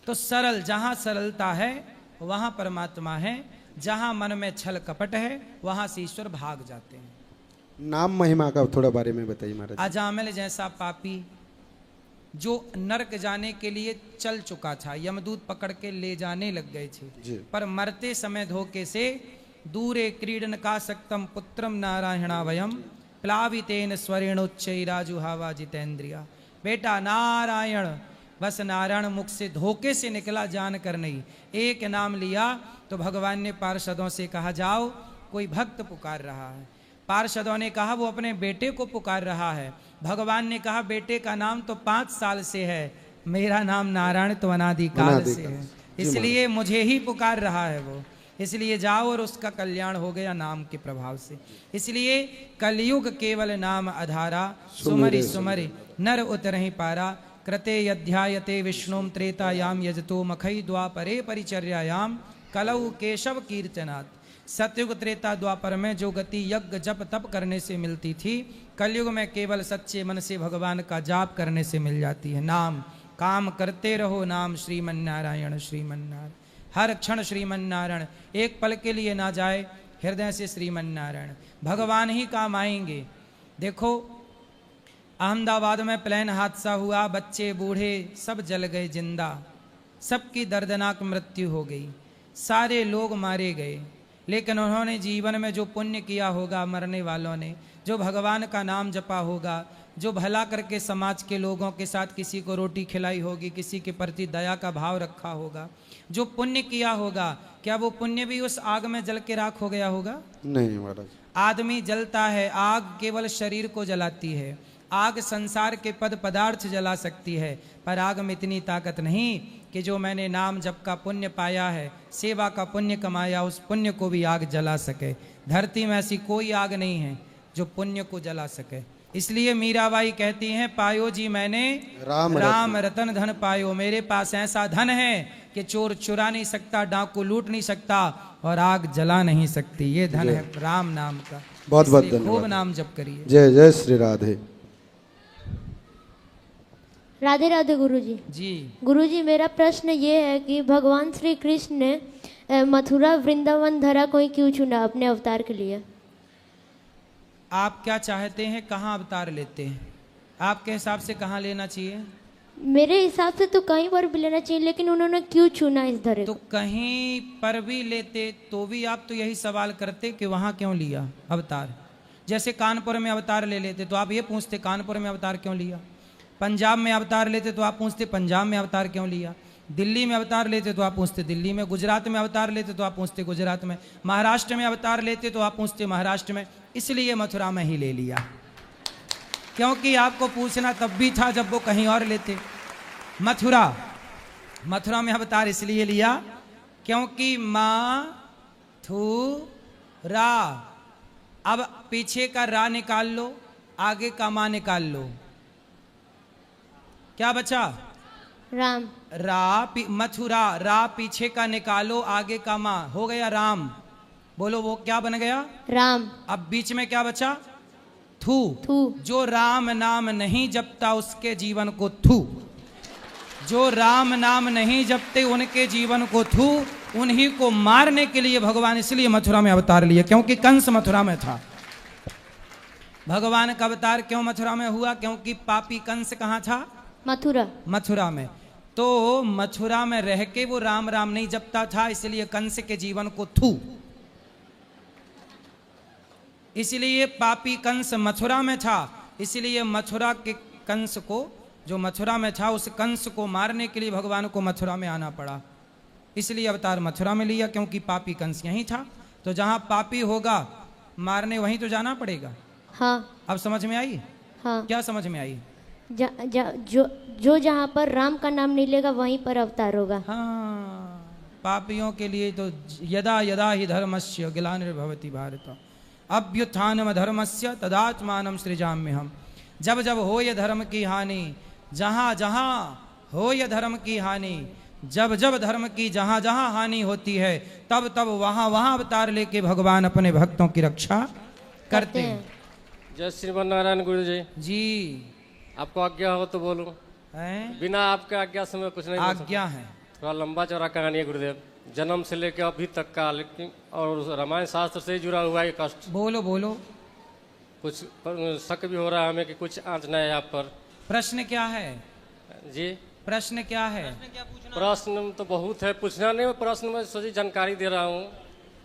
तो सरल, जहां सरलता है वहां परमात्मा है, जहां मन में छल कपट है वहां से ईश्वर भाग जाते हैं। नाम महिमा का थोड़ा बारे में बताइए महाराज। अजामिल जैसा पापी जो नरक जाने के लिए चल चुका था, यमदूत पकड़ के ले जाने लग गए थे, पर मरते समय धोखे से दूरे क्रीडन का सक्तम पुत्रम नारायणा वयम प्लावितेन स्वरेणोच्चैराजुहावा जितेंद्रिया। बेटा नारायण, बस नारायण मुख से धोखे से निकला, जान कर नहीं। एक नाम लिया तो भगवान ने पार्षदों से कहा जाओ कोई भक्त पुकार रहा है। पार्षदों ने कहा वो अपने बेटे को पुकार रहा है। भगवान ने कहा बेटे का नाम तो 5 साल से है, मेरा नाम नारायण तो अनादिकाल से है, इसलिए मुझे ही पुकार रहा है वो, इसलिए जाओ और उसका कल्याण हो गया नाम के प्रभाव से। इसलिए कलयुग केवल नाम आधारा, सुमरि सुमरि नर उतरहि पारा। कृते यध्यायते विष्णुम त्रेतायाम यजतो मखई द्वापरे परिचर्यायाम कलौ केशव कीर्तनात्। सतयुग त्रेता द्वापर में जो गति यज्ञ जप तप करने से मिलती थी, कलयुग में केवल सच्चे मन से भगवान का जाप करने से मिल जाती है। नाम काम करते रहो, नाम श्रीमन्नारायण श्रीमन्नारायण, हर क्षण श्रीमन्नारायण, एक पल के लिए ना जाए हृदय से श्रीमन्नारायण, भगवान ही काम आएंगे। देखो अहमदाबाद में प्लेन हादसा हुआ, बच्चे बूढ़े सब जल गए जिंदा, सबकी दर्दनाक मृत्यु हो गई, सारे लोग मारे गए। लेकिन उन्होंने जीवन में जो पुण्य किया होगा, मरने वालों ने जो भगवान का नाम जपा होगा, जो भला करके समाज के लोगों के साथ किसी को रोटी खिलाई होगी, किसी के प्रति दया का भाव रखा होगा, जो पुण्य किया होगा, क्या वो पुण्य भी उस आग में जल के राख हो गया होगा? नहीं महाराज। आदमी जलता है, आग केवल शरीर को जलाती है, आग संसार के पद पदार्थ जला सकती है, पर आग में इतनी ताकत नहीं कि जो मैंने नाम जप का पुण्य पाया है, सेवा का पुण्य कमाया, उस पुण्य को भी आग जला सके। धरती में ऐसी कोई आग नहीं है जो पुण्य को जला सके। इसलिए मीराबाई कहती हैं, पायो जी मैंने राम रतन धन पायो, मेरे पास ऐसा धन है कि चोर चुरा नहीं सकता, डाकू लूट नहीं सकता और आग जला नहीं सकती। ये धन है राम नाम का। बहुत बहुत धन्यवाद। खूब नाम जप करिए। जय जय श्री राधे। राधे राधे गुरुजी। जी गुरुजी, मेरा प्रश्न ये है कि भगवान श्री कृष्ण ने मथुरा वृंदावन धरा को ही क्यों चुना अपने अवतार के लिए? आप क्या चाहते हैं, कहाँ अवतार लेते हैं? आपके हिसाब से कहाँ लेना चाहिए? मेरे हिसाब से तो कहीं पर भी लेना चाहिए, लेकिन उन्होंने क्यों चुना इस धरे तो कहीं पर भी लेते तो भी आप तो यही सवाल करते कि वहाँ क्यों लिया अवतार। जैसे कानपुर में अवतार ले लेते तो आप ये पूछते कानपुर में अवतार क्यों लिया। पंजाब में अवतार लेते तो आप पूछते पंजाब में अवतार क्यों लिया। दिल्ली में अवतार लेते तो आप पूछते दिल्ली में। गुजरात में अवतार लेते तो आप पूछते गुजरात में। महाराष्ट्र में अवतार लेते तो आप पूछते महाराष्ट्र में। इसलिए मथुरा में ही ले लिया, क्योंकि आपको पूछना तब भी था जब वो कहीं और लेते। मथुरा में अवतार इसलिए लिया क्योंकि रा, अब पीछे का रा निकाल लो, आगे का माँ निकाल लो, क्या बचा? राम। मथुरा, रा पीछे का निकालो, आगे का माँ, हो गया राम। बोलो वो क्या बन गया? राम। अब बीच में क्या बचा? थू। जो राम नाम नहीं जपता उसके जीवन को थू, जो राम नाम नहीं जपते उनके जीवन को थू। उन्हीं को मारने के लिए भगवान इसलिए मथुरा में अवतार लिए, क्योंकि कंस मथुरा में था। भगवान का अवतार क्यों मथुरा में हुआ? क्योंकि पापी कंस कहाँ था? मथुरा में। तो मथुरा में रह के वो राम राम नहीं जपता था, इसलिए कंस के जीवन को थू। इसलिए पापी कंस मथुरा में था, इसलिए मथुरा के कंस को, जो मथुरा में था उस कंस को मारने के लिए भगवान को मथुरा में आना पड़ा। इसलिए अवतार मथुरा में लिया, क्योंकि पापी कंस यहीं था। तो जहां पापी होगा मारने वहीं तो जाना पड़ेगा। हाँ। अब समझ में आई? हाँ। क्या समझ में आई? जो जहाँ पर राम का नाम नहीं लेगा वहीं पर अवतार होगा। हाँ, पापियों के लिए तो यदा यदा ही धर्मस्य ग्लानिर्भवति भारत अभ्युत्थानम धर्मस्य तदात्मानं सृजाम्यहम्। जब जब हो ये धर्म की हानि, जहाँ जहाँ हो ये धर्म की हानि, जब जब धर्म की जहाँ जहाँ हानि होती है, तब तब वहाँ वहाँ अवतार लेके भगवान अपने भक्तों की रक्षा करते हैं। जय श्रीमान नारायण गुरु जी। जी आपको आज्ञा हो तो बोलूं? बिना आपके आज्ञा से मैं कुछ नहीं बोल सकता। आज्ञा है। थोड़ा लंबा चौड़ा कहानी है गुरुदेव, जन्म से लेकर अभी तक का, लेकिन और रामायण शास्त्र से जुड़ा हुआ है कष्ट। बोलो बोलो। कुछ शक भी हो रहा है हमें कि कुछ आंचना है आप पर। प्रश्न क्या है जी? प्रश्न क्या है? प्रश्न तो बहुत है, पूछना नहीं, प्रश्न में सोची जानकारी दे रहा हूँ।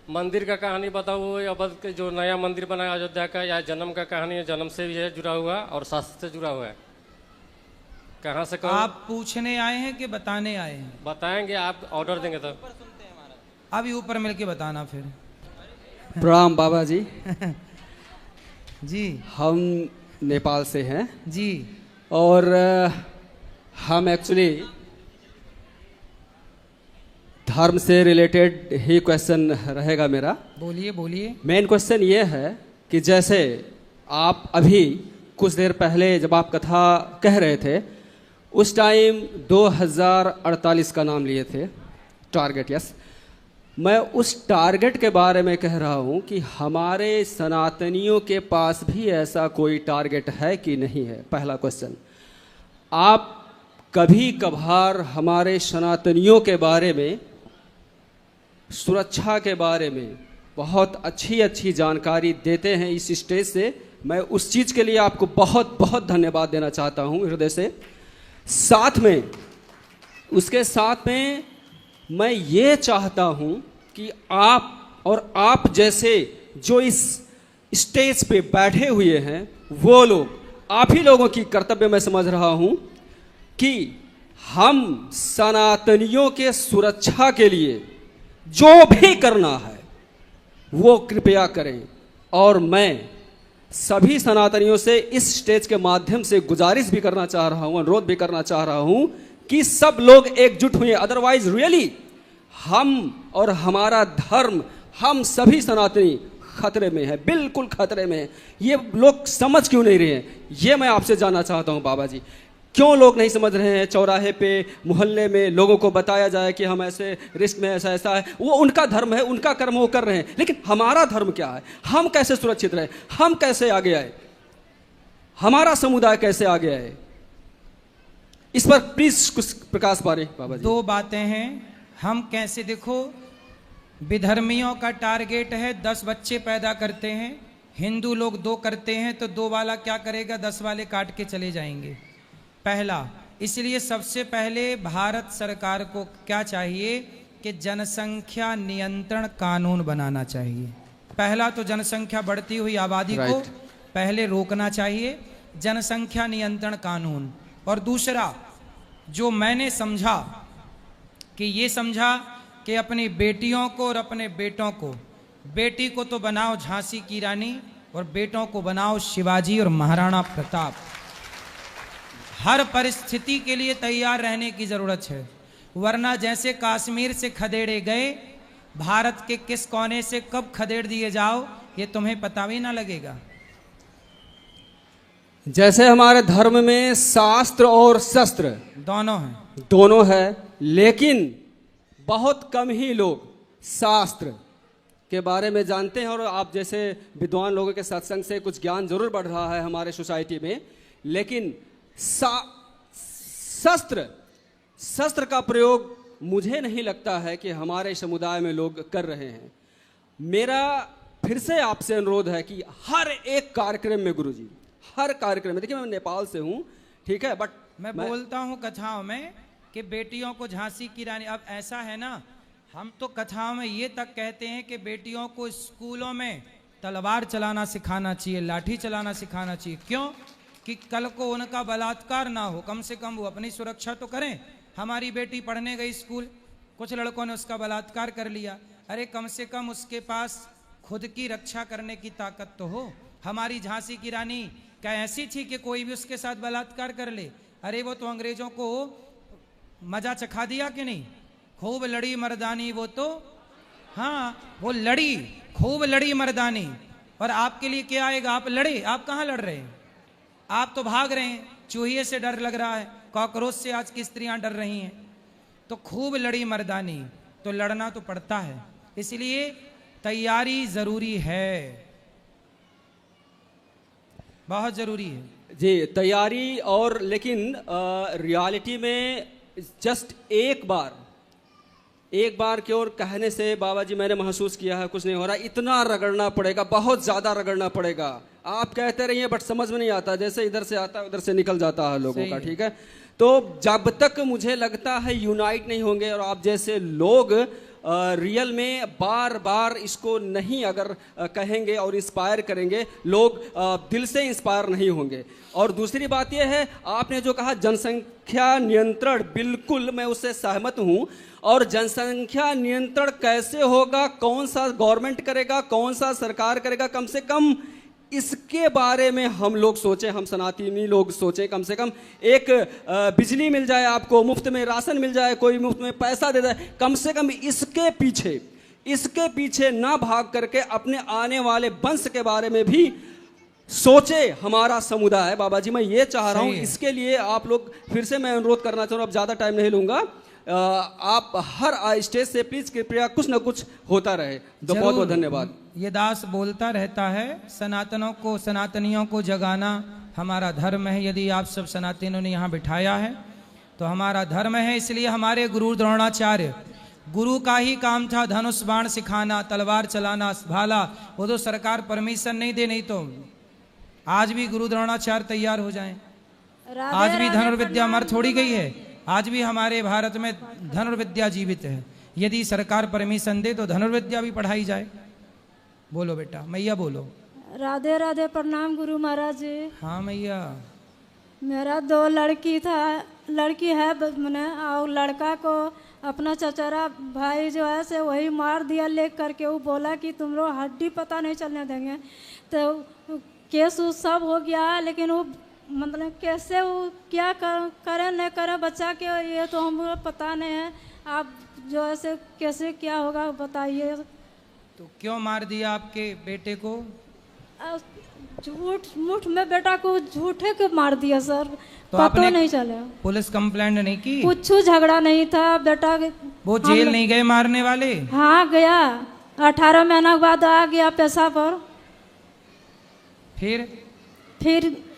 मंदिर का कहानी बताओ, या जो नया मंदिर बना अयोध्या का, या जन्म का कहानी है, जन्म से भी है जुड़ा हुआ और शास्त्र से जुड़ा हुआ है। कहाँ से कहूँ? आप पूछने आए हैं कि बताने आए हैं? बताएंगे, आप ऑर्डर देंगे तो। अभी ऊपर मिलके बताना फिर। प्रणाम बाबा जी। जी हम नेपाल से हैं जी, और हम एक्चुअली धर्म से रिलेटेड ही क्वेश्चन रहेगा मेरा। बोलिए बोलिए। मेन क्वेश्चन ये है कि जैसे आप अभी कुछ देर पहले जब आप कथा कह रहे थे, उस टाइम 2048 का नाम लिए थे, टारगेट। यस, मैं उस टारगेट के बारे में कह रहा हूँ कि हमारे सनातनियों के पास भी ऐसा कोई टारगेट है कि नहीं है। पहला क्वेश्चन। आप कभी कभार हमारे सनातनियों के बारे में, सुरक्षा के बारे में बहुत अच्छी अच्छी जानकारी देते हैं इस स्टेज से। मैं उस चीज़ के लिए आपको बहुत बहुत धन्यवाद देना चाहता हूँ हृदय से। साथ में, उसके साथ में मैं ये चाहता हूँ कि आप और आप जैसे जो इस स्टेज पे बैठे हुए हैं, वो लोग, आप ही लोगों की कर्तव्य मैं समझ रहा हूँ कि हम सनातनियों के सुरक्षा के लिए जो भी करना है वो कृपया करें। और मैं सभी सनातनियों से इस स्टेज के माध्यम से गुजारिश भी करना चाह रहा हूं, अनुरोध भी करना चाह रहा हूं कि सब लोग एकजुट हुए। अदरवाइज रियली हम और हमारा धर्म, हम सभी सनातनी खतरे में है, बिल्कुल खतरे में है। ये लोग समझ क्यों नहीं रहे हैं, ये मैं आपसे जानना चाहता हूं बाबा जी। क्यों लोग नहीं समझ रहे हैं? चौराहे पे, मोहल्ले में लोगों को बताया जाए कि हम ऐसे रिस्क में, ऐसा ऐसा है। वो उनका धर्म है, उनका कर्म वो कर रहे हैं, लेकिन हमारा धर्म क्या है? हम कैसे सुरक्षित रहे? हम कैसे आगे आए? हमारा समुदाय कैसे आगे आए? इस पर प्लीज कुछ प्रकाश पारे बाबा जी। दो बातें हैं। हम कैसे, देखो, विधर्मियों का टारगेट है 10 बच्चे पैदा करते हैं, हिंदू लोग 2 करते हैं, तो 2 वाला क्या करेगा? 10 वाले काट के चले जाएंगे। पहला, इसलिए सबसे पहले भारत सरकार को क्या चाहिए कि जनसंख्या नियंत्रण कानून बनाना चाहिए। पहला तो जनसंख्या बढ़ती हुई आबादी को पहले रोकना चाहिए, जनसंख्या नियंत्रण कानून। और दूसरा जो मैंने समझा कि ये समझा कि अपनी बेटियों को और अपने बेटों को, बेटी को तो बनाओ झांसी की रानी और बेटों को बनाओ शिवाजी और महाराणा प्रताप। हर परिस्थिति के लिए तैयार रहने की जरूरत है, वरना जैसे कश्मीर से खदेड़े गए, भारत के किस कोने से कब खदेड़ दिए जाओ ये तुम्हें पता भी ना लगेगा। जैसे हमारे धर्म में शास्त्र और शस्त्र दोनों है, लेकिन बहुत कम ही लोग शास्त्र के बारे में जानते हैं। और आप जैसे विद्वान लोगों के सत्संग से कुछ ज्ञान जरूर बढ़ रहा है हमारे सोसाइटी में, लेकिन शस्त्र का प्रयोग मुझे नहीं लगता है कि हमारे समुदाय में लोग कर रहे हैं। मेरा फिर से आपसे अनुरोध है कि हर एक कार्यक्रम में गुरुजी, हर कार्यक्रम में, देखिए मैं नेपाल से हूं, ठीक है, बट मैं बोलता हूं कथाओं में कि बेटियों को झांसी की रानी, अब ऐसा है ना, हम तो कथाओं में ये तक कहते हैं कि बेटियों को स्कूलों में तलवार चलाना सिखाना चाहिए, लाठी चलाना सिखाना चाहिए। क्यों? कि कल को उनका बलात्कार ना हो, कम से कम वो अपनी सुरक्षा तो करें। हमारी बेटी पढ़ने गई स्कूल, कुछ लड़कों ने उसका बलात्कार कर लिया, अरे कम से कम उसके पास खुद की रक्षा करने की ताकत तो हो। हमारी झांसी की रानी क्या ऐसी थी कि कोई भी उसके साथ बलात्कार कर ले? अरे वो तो अंग्रेजों को मजा चखा दिया कि नहीं? खूब लड़ी मर्दानी वो तो, हाँ वो लड़ी, खूब लड़ी मर्दानी। और आपके लिए क्या आएगा? आप लड़े, आप कहाँ लड़ रहे हैं? आप तो भाग रहे हैं, चूहिए से डर लग रहा है, कॉकरोच से आज की स्त्रियां डर रही हैं। तो खूब लड़ी मर्दानी, तो लड़ना तो पड़ता है, इसलिए तैयारी जरूरी है, बहुत जरूरी है जी तैयारी। और लेकिन रियलिटी में जस्ट एक बार की ओर कहने से बाबा जी मैंने महसूस किया है कुछ नहीं हो रहा, इतना रगड़ना पड़ेगा, बहुत ज़्यादा रगड़ना पड़ेगा। आप कहते रहिए बट समझ में नहीं आता, जैसे इधर से आता है उधर से निकल जाता है लोगों का, ठीक है। तो जब तक मुझे लगता है यूनाइट नहीं होंगे और आप जैसे लोग रियल में बार बार इसको नहीं अगर कहेंगे और इंस्पायर करेंगे, लोग दिल से इंस्पायर नहीं होंगे। और दूसरी बात यह है, आपने जो कहा जनसंख्या नियंत्रण, बिल्कुल मैं उससे सहमत हूं। और जनसंख्या नियंत्रण कैसे होगा, कौन सा गवर्नमेंट करेगा, कौन सा सरकार करेगा, कम से कम इसके बारे में हम लोग सोचें, हम सनातनी लोग सोचें। कम से कम एक बिजली मिल जाए आपको, मुफ्त में राशन मिल जाए, कोई मुफ्त में पैसा दे दे, कम से कम इसके पीछे ना भाग करके अपने आने वाले वंश के बारे में भी सोचे हमारा समुदाय। बाबा जी मैं ये चाह रहा हूँ, इसके लिए आप लोग, फिर से मैं अनुरोध करना चाह रहा हूँ, अब ज़्यादा टाइम नहीं लूँगा, आप हर स्टेज से प्लीज कृपया कुछ ना कुछ होता रहे। तो बहुत बहुत धन्यवाद। ये दास बोलता रहता है, सनातनियों को जगाना हमारा धर्म है। यदि आप सब सनातनियों ने यहाँ बिठाया है तो हमारा धर्म है। इसलिए हमारे गुरु द्रोणाचार्य, गुरु का ही काम था धनुष बाण सिखाना, तलवार चलाना, भाला। वो तो सरकार परमिशन नहीं दे, नहीं तो आज भी गुरु द्रोणाचार्य तैयार हो जाएं। आज भी धनुर्विद्या मर थोड़ी गई है, आज भी हमारे भारत में धनुर्विद्या जीवित है। यदि सरकार परमिशन दे तो धनुर्विद्या भी पढ़ाई जाए। बोलो बेटा, मैया बोलो। राधे राधे, प्रणाम गुरु महाराज जी। हाँ मैया। मेरा 2 लड़की है मैंने, और लड़का को अपना चचेरा भाई जो है से वही मार दिया ले करके। वो बोला कि तुम लोग हड्डी पता नहीं चलने देंगे। तो केस सब हो गया, लेकिन वो मतलब कैसे वो क्या करें न करें बच्चा के, ये तो हमको पता नहीं है। आप जो ऐसे कैसे क्या होगा बताइए। तो क्यों मार दिया आपके बेटे को? झूठ मुठ में बेटा को झूठे के मार दिया सर, तो पता नहीं चला। पुलिस कंप्लेंट नहीं की? कुछ झगड़ा नहीं था बेटा। वो जेल नहीं गए मारने वाले? हाँ गया, 18 महीना के बाद आ गया पैसा पर। फिर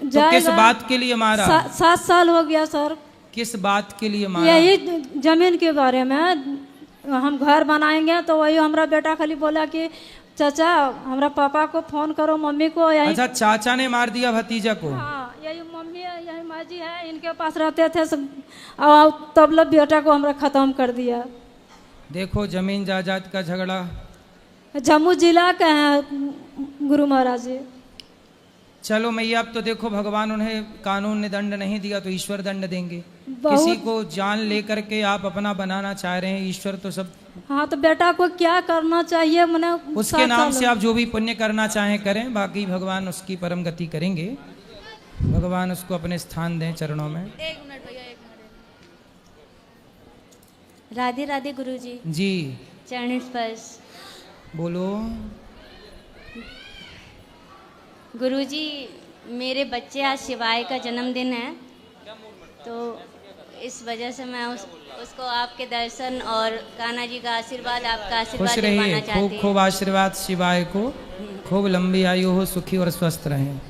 जाएगा। तो किस बात के लिए मारा? 7 साल हो गया सर। किस बात के लिए मारा? यही जमीन के बारे में, हम घर बनाएंगे। तो वही हमारा बेटा खाली बोला कि चाचा हमारा पापा को फोन करो, मम्मी को। यही अच्छा, चाचा ने मार दिया भतीजा को? हाँ, यही मम्मी यही माँ जी है, इनके पास रहते थे सब, और तब लोग बेटा को हमारा खत्म कर दिया। देखो जमीन जायदाद का झगड़ा। जम्मू जिला का है गुरु महाराज जी। चलो मैया, अब तो देखो भगवान उन्हें कानून ने दंड नहीं दिया तो ईश्वर दंड देंगे। किसी को जान लेकर के आप अपना बनाना चाह रहे हैं, ईश्वर तो सब। हाँ, तो बेटा को क्या करना चाहिए मैंने, उसके नाम से आप जो भी पुण्य करना चाहें करें, बाकी भगवान उसकी परम गति करेंगे। भगवान उसको अपने स्थान दें चरणों में। 1 मिनट भैया, 1 मिनट। राधे राधे गुरुजी जी। चरण स्पर्श। बोलो। गुरुजी, मेरे बच्चे आज शिवाय का जन्मदिन है, तो इस वजह से मैं उसको आपके दर्शन और कान्हा जी का आशीर्वाद, आपका आशीर्वाद दिलवाना चाहती हूँ। खूब खूब आशीर्वाद शिवाय को, खूब लंबी आयु हो, सुखी और स्वस्थ रहें।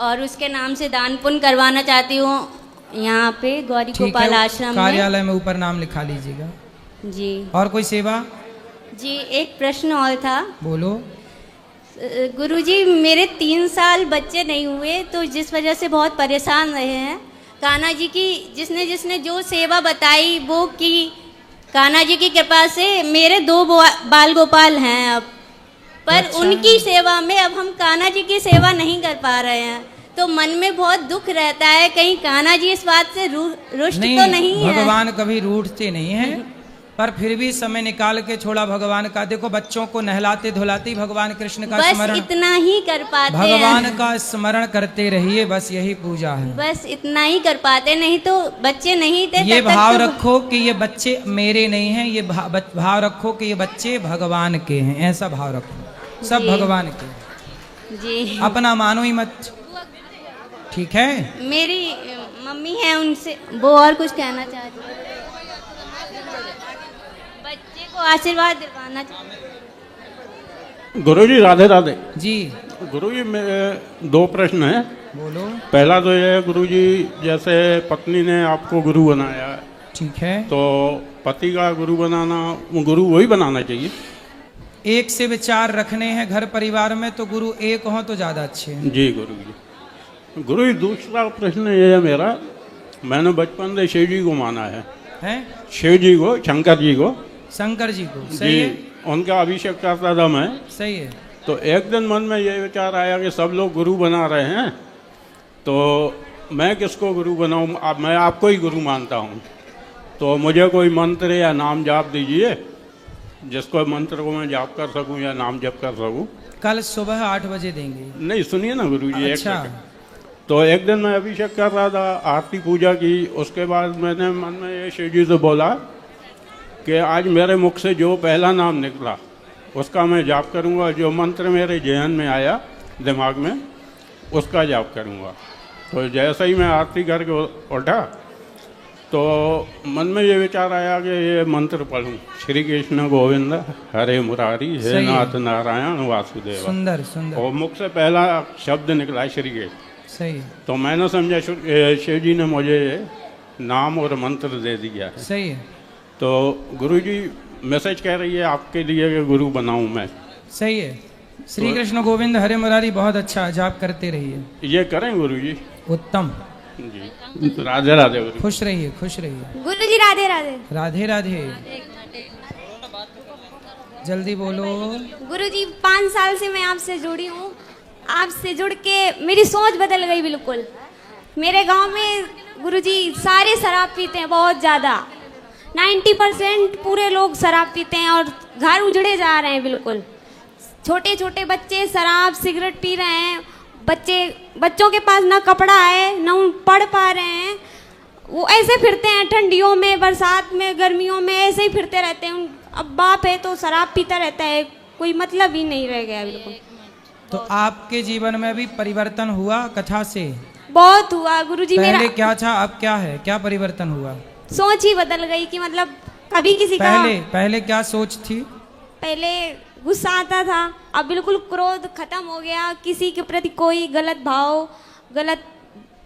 और उसके नाम से दान पुण्य करवाना चाहती हूँ यहाँ पे गौरी गोपाल आश्रम में। कार्यालय में ऊपर नाम लिखा लीजिएगा जी। और कोई सेवा? जी, एक प्रश्न और था। बोलो। गुरुजी, मेरे 3 साल बच्चे नहीं हुए, तो जिस वजह से बहुत परेशान रहे हैं। कान्हा जी की जिसने जिसने जो सेवा बताई वो की। कान्हा जी की कृपा से मेरे 2 बाल गोपाल हैं अब, पर अच्छा। उनकी सेवा में अब हम कान्हा जी की सेवा नहीं कर पा रहे हैं, तो मन में बहुत दुख रहता है, कहीं कान्हा जी इस बात से रुष्ट तो नहीं है। भगवान कभी रूठते नहीं हैं, पर फिर भी समय निकाल के छोड़ा भगवान का। देखो बच्चों को नहलाते धुलाते भगवान कृष्ण का बस स्मरण, इतना ही कर पाते भगवान हैं। का स्मरण करते रहिए, बस यही पूजा है। बस इतना ही कर पाते, नहीं तो बच्चे नहीं थे। ये तब तक भाव तो- रखो कि ये बच्चे मेरे नहीं हैं, ये भाव रखो कि ये बच्चे भगवान के हैं, ऐसा भाव रखो, सब जी। भगवान के। जी अपना मानो ही मत, ठीक है। मेरी मम्मी है, उनसे वो और कुछ कहना चाहती है, बच्चे को आशीर्वाद दिलवाना चाहती। गुरुजी राधे राधे जी। गुरुजी मेरे 2 प्रश्न हैं। बोलो। पहला तो ये है गुरुजी, जैसे पत्नी ने आपको गुरु बनाया, ठीक है, तो पति का गुरु बनाना, गुरु वही बनाना चाहिए। एक से विचार रखने हैं घर परिवार में तो गुरु एक हो तो ज्यादा अच्छे हैं। जी गुरुजी। गुरुजी दूसरा प्रश्न ये है मेरा, मैंने बचपन से शिव जी को माना है। हैं? शिव जी को, शंकर जी को। शंकर जी को, जी, सही है, उनका अभिषेक करता था मैं। सही है। तो एक दिन मन में ये विचार आया कि सब लोग गुरु बना रहे हैं, तो मैं किसको गुरु बनाऊं? मैं आपको ही गुरु मानता हूं, तो मुझे कोई मंत्र या नाम जाप दीजिए, जिसको मंत्र को मैं जाप कर सकूं या नाम जप कर सकूं। कल सुबह 8 बजे देंगे। नहीं सुनिए ना गुरुजी, अच्छा। एक सेकंड। तो एक दिन मैं अभिषेक कर रहा था, आरती पूजा की, उसके बाद मैंने मन में ये शिव जी से बोला कि आज मेरे मुख से जो पहला नाम निकला उसका मैं जाप करूंगा, जो मंत्र मेरे जहन में आया दिमाग में उसका जाप करूंगा। तो जैसे ही मैं आरती करके उठा तो मन में ये विचार आया कि ये मंत्र पढ़ूं, श्री कृष्ण गोविंद हरे मुरारी हे सही है। नाथ नारायण वासुदेव। सुंदर सुंदर। और मुख से पहला शब्द निकला श्री कृष्ण। सही, तो मैंने समझा शिव जी ने मुझे नाम और मंत्र दे दिया है। सही है। तो गुरुजी मैसेज कह रही है आपके लिए कि गुरु बनाऊं मैं। सही है। श्री कृष्ण गोविंद हरे मुरारी बहुत अच्छा, जाप करते रहिए। ये करें गुरुजी? उत्तम जी। राधे राधे गुरु। खुश रहिए, खुश रहिए। गुरुजी राधे राधे। राधे राधे। जल्दी बोलो। गुरुजी 5 साल से मैं आपसे जुड़ी हूँ, आपसे जुड़ के मेरी सोच बदल गई बिल्कुल। मेरे गांव में गुरुजी सारे शराब पीते हैं, बहुत ज़्यादा 90% पूरे लोग शराब पीते हैं और घर उजड़े जा रहे हैं बिल्कुल। छोटे छोटे बच्चे शराब सिगरेट पी रहे हैं, बच्चों के पास ना कपड़ा है ना उन पढ़ पा रहे हैं, वो ऐसे फिरते हैं ठंडियों में, बरसात में, गर्मियों में ऐसे ही फिरते रहते हैं। अब बाप है तो शराब पीता रहता है, कोई मतलब ही नहीं रह गया बिल्कुल। तो आपके जीवन में भी परिवर्तन हुआ कथा से? बहुत हुआ गुरुजी। पहले मेरा क्या था, अब क्या है? क्या परिवर्तन हुआ? सोच ही बदल गई कि मतलब कभी किसी का पहले क्या सोच थी? पहले गुस्सा आता था, अब बिल्कुल क्रोध खत्म हो गया, किसी के प्रति कोई गलत भाव,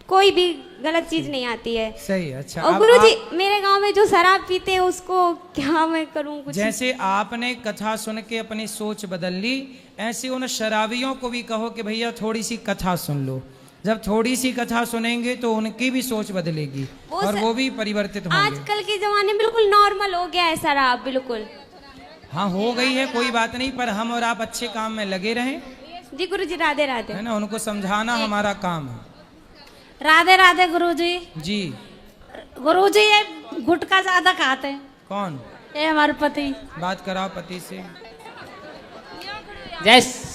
कोई भी गलत चीज नहीं आती है। सही, अच्छा। और गुरुजी मेरे गांव में जो शराब पीते हैं उसको क्या मैं करूं कुछ? जैसे आपने कथा सुन के अपनी सोच बदल ली, ऐसे उन शराबियों को भी कहो कि भैया थोड़ी सी कथा सुन लो। जब थोड़ी सी कथा सुनेंगे तो उनकी भी सोच बदलेगी और वो भी परिवर्तित होंगे। आजकल के जमाने में बिल्कुल नॉर्मल हो गया है शराब, बिल्कुल। हाँ हो गई है, कोई बात नहीं, पर हम और आप अच्छे काम में लगे रहें। जी गुरुजी राधे राधे। है ना, उनको समझाना हमारा काम है। राधे राधे गुरुजी। जी। गुरुजी ये गुटखा ज्यादा खाते हैं। कौन? ये हमारे पति। बात कराओ पति से।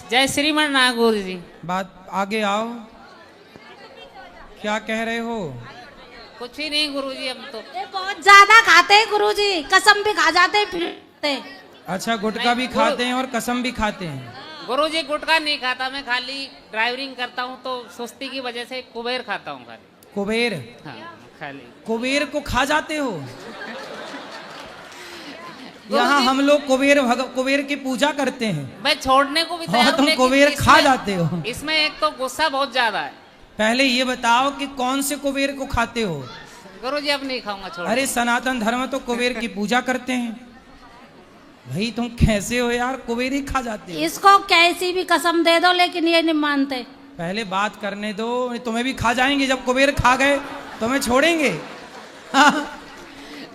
जय श्रीमन नाथ गुरुजी। बात आगे आओ, क्या कह रहे हो? कुछ ही नहीं गुरुजी, हम तो ये बहुत ज्यादा खाते हैं गुरुजी, कसम भी खा जाते हैं, फिरते। अच्छा, गुटखा भी खाते हैं और कसम भी खाते हैं? गुरुजी गुटखा नहीं खाता, मैं खाली ड्राइवरिंग करता हूँ तो सुस्ती की वजह से कुबेर खाता हूँ खाली। कुबेर? हाँ खाली। कुबेर को खा जाते हो? यहाँ हम लोग कुबेर की पूजा करते हैं। मैं छोड़ने को भी तैयार हूं, तुम कुबेर खा जाते हो? इसमें एक तो गुस्सा बहुत ज्यादा है। पहले ये बताओ कि कौन से कुबेर को खाते हो? गुरुजी अब नहीं खाऊंगा, छोड़। अरे सनातन धर्म तो कुबेर की पूजा करते हैं। भाई तुम कैसे हो यार, कुबेर ही खा जाते हो? इसको कैसी भी कसम दे दो लेकिन ये नहीं मानते। पहले बात करने दो, तुम्हें भी खा जाएंगे। जब कुबेर खा गए तुम्हें छोड़ेंगे?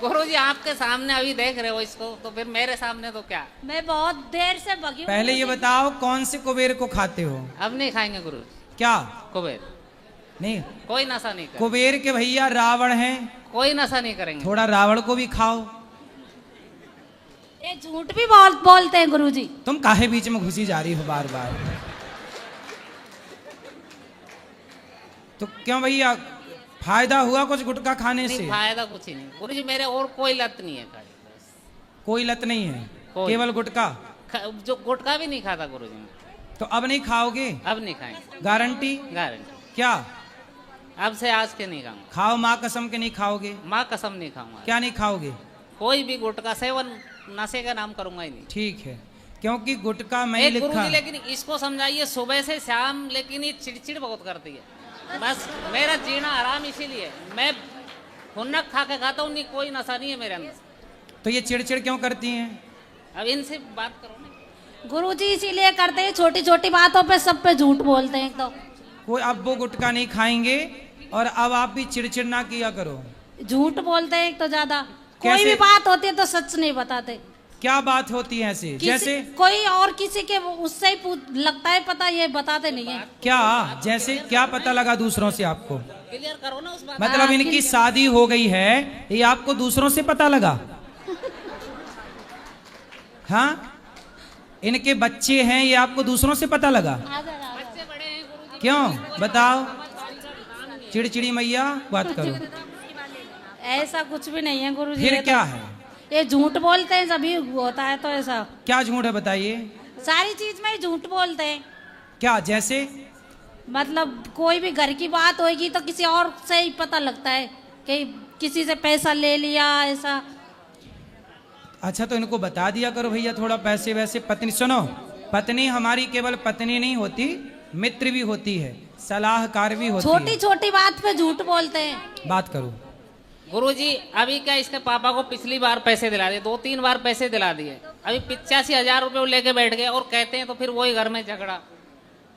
गुरुजी आपके सामने अभी देख रहे हो इसको, तो फिर मेरे सामने तो क्या। मैं बहुत देर से भगी हूँ। पहले ये बताओ कौन से कुबेर को खाते हो? अब नहीं खाएंगे गुरु। क्या? कुबेर नहीं, कोई नशा नहीं करेंगे। कुबेर के भैया रावण हैं, कोई नशा नहीं करेंगे। थोड़ा रावण को भी खाओ। ये झूठ भी बहुत बोलते हैं गुरुजी। तुम काहे बीच में घुसी जा रही हो बार बार? तो क्यों भैया, फायदा हुआ कुछ गुटखा खाने से? फायदा कुछ ही नहीं गुरुजी, मेरे और कोई लत नहीं है खाली। कोई लत नहीं है, केवल गुटखा? जो गुटखा भी नहीं खाता गुरुजी। तो अब नहीं खाओगे? अब नहीं खाएंगे। गारंटी? गारंटी। क्या? अब से आज के नहीं खाऊंगा। खाओ, माँ कसम के नहीं खाओगे? माँ कसम नहीं खाऊंगा। क्या नहीं खाओगे? कोई भी गुटखा सेवन नशे का नाम करूंगा ही नहीं। ठीक है, क्योंकि गुटखा मैं ही लिखा। गुरुजी लेकिन इसको समझाइए सुबह से शाम, लेकिन ये चिड़चिड़ बहुत करती है। बस मेरा जीना आराम इसीलिए मैं हुन्नक खा के खाता हूँ, नहीं कोई नशा नहीं है मेरे अंदर। तो ये चिड़चिड़ क्यों करती हैं? अब इनसे बात करो ना। गुरुजी इसीलिए करते हैं, छोटी छोटी बातों पे सब पे झूठ बोलते हैं। तो कोई अब वो गुटखा नहीं खाएंगे और अब आप भी चिड़चिड़ ना किया करो। झूठ बोलते हैं एक तो ज्यादा। कोई भी बात होती है तो सच नहीं बताते। क्या बात होती है ऐसे? जैसे कोई और किसी के उससे ही लगता है पता, ये बताते नहीं है। क्या? जैसे क्या पता लगा दूसरों से आपको? क्लियर करो ना उस बात। मतलब इनकी शादी हो गई है, ये आपको दूसरों से पता लगा? हाँ, इनके बच्चे हैं, ये आपको दूसरों से पता लगा? क्यों बताओ? चिड़चिड़ी मैया बात करो। ऐसा कुछ भी नहीं है गुरुजी। फिर क्या है? ये झूठ बोलते हैं, जब होता है तो ऐसा। क्या झूठ है बताइए? सारी चीज में झूठ बोलते हैं। क्या? जैसे मतलब कोई भी घर की बात होगी तो किसी और से ही पता लगता है कि किसी से पैसा ले लिया ऐसा। अच्छा, तो इनको बता दिया करो भैया थोड़ा पैसे वैसे। पत्नी सुनो, पत्नी हमारी केवल पत्नी नहीं होती, मित्र भी होती है, सलाहकार भी होती है। छोटी छोटी बात पे झूठ बोलते हैं। बात करो। गुरुजी अभी क्या, इसके पापा को पिछली बार पैसे दिला दिए, 2-3 बार पैसे दिला दिए। अभी 85,000 रुपए लेके बैठ गए और कहते हैं तो फिर वही घर में झगड़ा।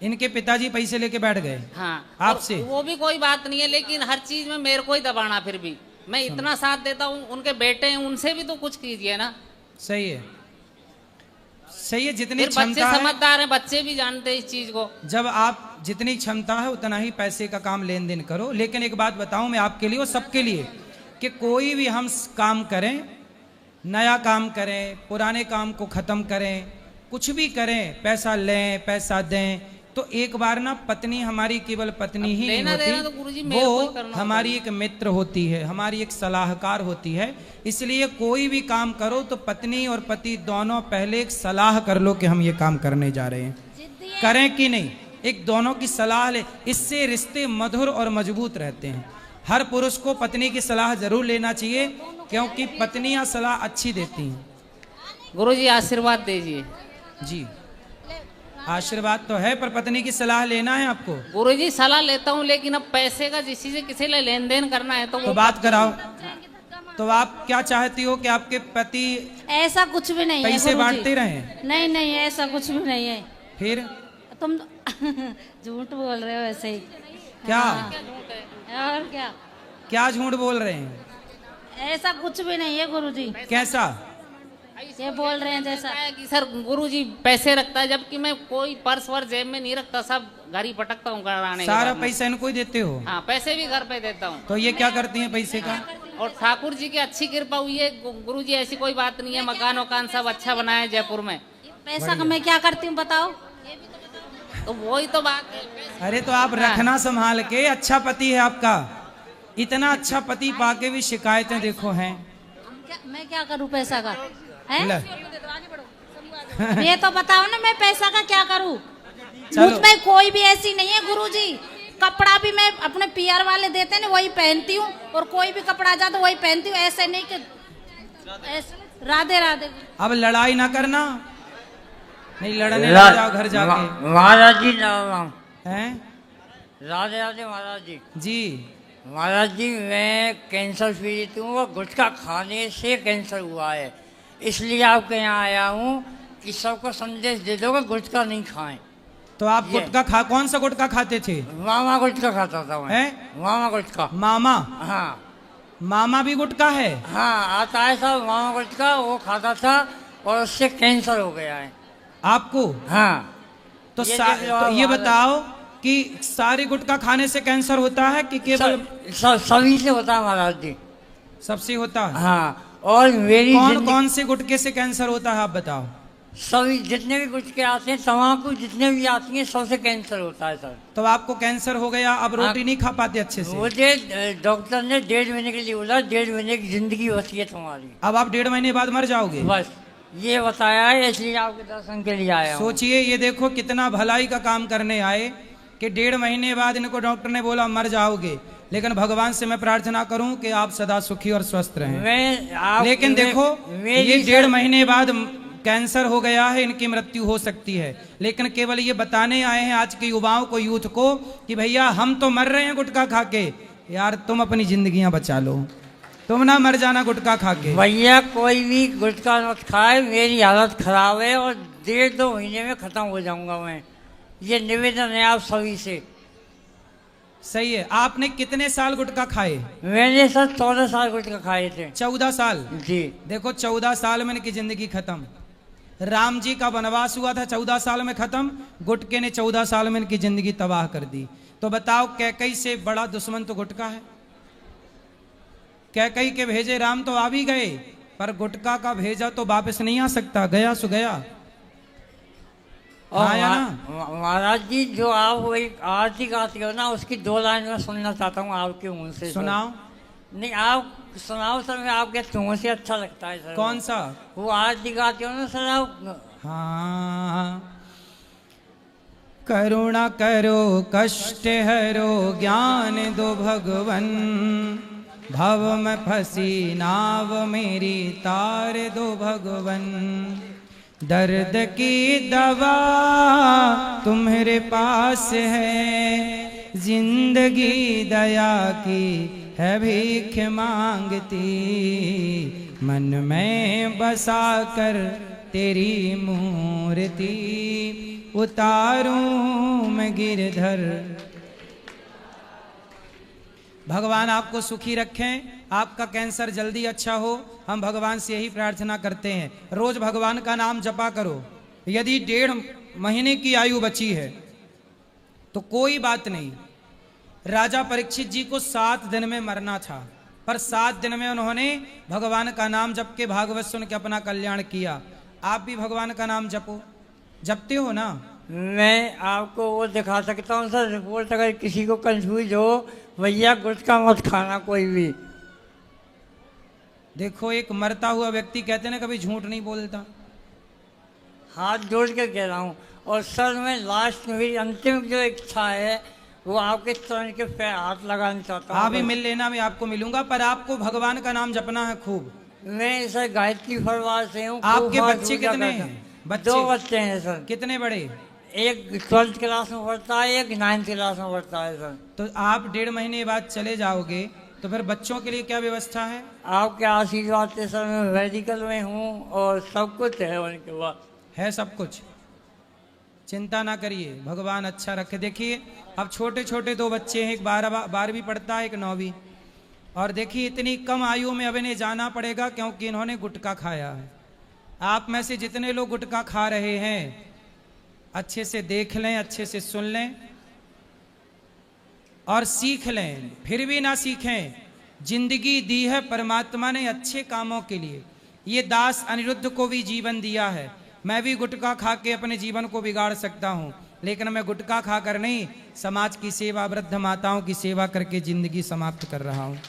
इनके पिताजी पैसे लेके बैठ गए? हाँ। आपसे? वो भी कोई बात नहीं है, लेकिन हर चीज में मेरे को ही दबाना। फिर भी मैं इतना साथ देता हूँ, उनके बेटे हैं, उनसे भी तो कुछ कीजिए ना। सही है, सही है। जितनी बच्चे क्षमता समझदार हैं, बच्चे भी जानते हैं इस चीज को। जब आप जितनी क्षमता है उतना ही पैसे का काम लेन देन करो। लेकिन एक बात बताऊं मैं आपके लिए और सबके लिए, कि कोई भी हम काम करें, नया काम करें, पुराने काम को ख़त्म करें, कुछ भी करें, पैसा लें, पैसा दें, तो एक बार ना पत्नी हमारी केवल पत्नी ही नहीं होती, वो हमारी एक मित्र होती है, हमारी एक सलाहकार होती है। इसलिए कोई भी काम करो तो पत्नी और पति दोनों पहले एक सलाह कर लो कि हम ये काम करने जा रहे हैं, करें कि नहीं। एक दोनों की सलाह ले, इससे रिश्ते मधुर और मजबूत रहते हैं। हर पुरुष को पत्नी की सलाह जरूर लेना चाहिए, क्योंकि पत्नियां सलाह अच्छी देती हैं। गुरुजी आशीर्वाद दीजिए। जी, आशीर्वाद तो है, पर पत्नी की सलाह लेना है आपको। गुरुजी सलाह लेता हूँ, लेकिन अब पैसे का किसी से किसी ले लेन देन करना है तो बात कराओ। तो आप क्या चाहती हो कि आपके पति ऐसा कुछ भी नहीं है, पैसे बांटते रहे? नहीं नहीं, ऐसा कुछ भी नहीं है। फिर तुम झूठ बोल रहे हो ऐसे ही। क्या? और क्या? क्या झूठ बोल रहे हैं? ऐसा कुछ भी नहीं है गुरुजी। कैसा? ये बोल रहे हैं जैसा कि सर गुरुजी पैसे रखता है, जबकि मैं कोई पर्स वर्स जेब में नहीं रखता, सब घर ही पटकता हूँ। सारा पैसा इनको ही देते हो? हाँ, पैसे भी घर पे देता हूँ। तो ये क्या करती हैं पैसे का? और ठाकुर जी की अच्छी कृपा हुई है गुरुजी, ऐसी कोई बात नहीं है। मकान वकान सब अच्छा बनाया है जयपुर में। पैसा का मैं क्या करती हूँ बताओ? तो वही तो बात है। अरे तो आप रखना संभाल के। अच्छा पति है आपका, इतना अच्छा पति पाके भी शिकायतें देखो हैं। मैं क्या करूँ पैसा का? ये तो बताओ ना, मैं पैसा का क्या करूँ? मुझ में कोई भी ऐसी नहीं है गुरुजी। कपड़ा भी मैं अपने पीआर वाले देते हैं वही पहनती हूँ, और कोई भी कपड़ा जाता वही पहनती हूँ। ऐसे नहीं कि राधे राधे। अब लड़ाई ना करना, नहीं लड़ने लग जाओ घर जाके। महाराज जी हैं? राधे राधे महाराज जी। जी महाराज जी, मैं कैंसर पीड़ित हूँ और गुटखा खाने से कैंसर हुआ है, इसलिए आपके यहाँ आया हूँ कि सबको संदेश दे दो कि गुटखा नहीं खाएं। तो आप गुटखा खा, कौन सा गुटखा खाते थे? मामा गुटखा खाता था मैं। मामा गुटखा। मामा? हाँ। मामा भी गुटखा है? हाँ, आता है साहब मामा गुटखा, वो खाता था और उससे कैंसर हो गया है। आपको? हाँ। तो ये बताओ कि सारे गुटखा खाने से कैंसर होता है कि केवल? सभी से होता है महाराज जी। सबसे होता है? हाँ। और मेरी कौन से गुटखे से कैंसर होता है आप बताओ? सभी जितने भी गुटखे आते हैं, तम्बाकू जितने भी आती हैं, सबसे कैंसर होता है सर। तो आपको कैंसर हो गया, अब रोटी नहीं खा पाते अच्छे से? मुझे डॉक्टर ने 1.5 महीने के लिए बोला, 1.5 महीने की जिंदगी बची है तुम्हारी। अब आप 1.5 महीने बाद मर जाओगे? बस ये बताया है, इसलिए आपके दर्शन के लिए आया हूं। सोचिए, ये देखो कितना भलाई का काम करने आए कि 1.5 महीने बाद इनको डॉक्टर ने बोला मर जाओगे, लेकिन भगवान से मैं प्रार्थना करूं कि आप सदा सुखी और स्वस्थ रहें। लेकिन देखो, ये 1.5 महीने बाद कैंसर हो गया है, इनकी मृत्यु हो सकती है, लेकिन केवल ये बताने आए हैं आज के युवाओं को, यूथ को, कि भैया हम तो मर रहे हैं गुटखा खा के, यार तुम अपनी जिंदगियां बचा लो, तुम ना मर जाना गुटखा खा के। भैया कोई भी गुटखा मत खाए, मेरी हालत खराब है और 1.5-2 महीने में खत्म हो जाऊंगा मैं। ये निवेदन है आप सभी से। सही है। आपने कितने साल गुटखा खाए? मैंने सर 14 साल गुटखा खाए थे। 14 साल? जी। देखो 14 साल में इनकी जिंदगी खत्म। राम जी का वनवास हुआ था 14 साल में खत्म, गुटके ने 14 साल में इनकी जिंदगी तबाह कर दी। तो बताओ, कैकई से बड़ा दुश्मन तो गुटका है। कैकई के भेजे राम तो आ भी गए, पर गुटका का भेजा तो वापस नहीं आ सकता, गया सो गया। महाराज जी, जो आप एक आरती गाते हो ना, उसकी 2 लाइन में सुनना चाहता हूँ आपके मुंह से। सुनाओ। नहीं, आप सुनाओ सर, मैं आपके मुंह से अच्छा लगता है सर। कौन सा? वो आरती गाते हो ना सर आप। हाँ। करुणा करो कष्ट हरो, ज्ञान दो भगवन, भव में फंसी नाव मेरी तार दो भगवन, दर्द की दवा तुम्हारे पास है, जिंदगी दया की है भीख मांगती, मन में बसा कर तेरी मूर्ति, उतारूं मैं गिरधर। भगवान आपको सुखी रखें, आपका कैंसर जल्दी अच्छा हो, हम भगवान से यही प्रार्थना करते हैं। रोज भगवान का नाम जपा करो। यदि 1.5 महीने की आयु बची है तो कोई बात नहीं। राजा परीक्षित जी को 7 दिन में मरना था, पर 7 दिन में उन्होंने भगवान का नाम जप के भागवत सुन के अपना कल्याण किया। आप भी भगवान का नाम जपो, जपते हो ना? मैं आपको वो दिखा सकता हूँ सर रिपोर्ट, अगर किसी को कंफ्यूज हो, भैया गुटखा मत खाना कोई भी। देखो, एक मरता हुआ व्यक्ति कहते ना कभी झूठ नहीं बोलता। हाथ जोड़ के कह रहा हूँ। और सर मैं लास्ट में मेरी अंतिम जो इच्छा है वो आपके चरण के पैर हाथ लगाना चाहता हूँ। आप भी मिल लेना, मैं आपको मिलूंगा, पर आपको भगवान का नाम जपना है खूब। मैं सर गायत्री परिवार से हूँ। आपके बच्चे कितने हैं? 2 बच्चे हैं सर। कितने बड़े? एक 12th क्लास में पढ़ता है, एक 9th क्लास में पढ़ता है सर। तो आप 1.5 महीने बाद चले जाओगे, तो फिर बच्चों के लिए क्या व्यवस्था है? आपके आशीर्वाद से सर मैं मेडिकल में हूँ और सब कुछ है उनके पास। है सब कुछ, चिंता ना करिए, भगवान अच्छा रखे। देखिए, अब छोटे छोटे 2 बच्चे हैं, एक 12वीं पढ़ता है, एक 9वीं। और देखिए, इतनी कम आयु में अब इन्हें जाना पड़ेगा क्योंकि इन्होंने गुटखा खाया है। आप में से जितने लोग गुटखा खा रहे हैं, अच्छे से देख लें, अच्छे से सुन लें और सीख लें। फिर भी ना सीखें, जिंदगी दी है परमात्मा ने अच्छे कामों के लिए। ये दास अनिरुद्ध को भी जीवन दिया है। मैं भी गुटखा खा के अपने जीवन को बिगाड़ सकता हूँ, लेकिन मैं गुटखा खाकर नहीं, समाज की सेवा, वृद्ध माताओं की सेवा करके जिंदगी समाप्त कर रहा हूँ।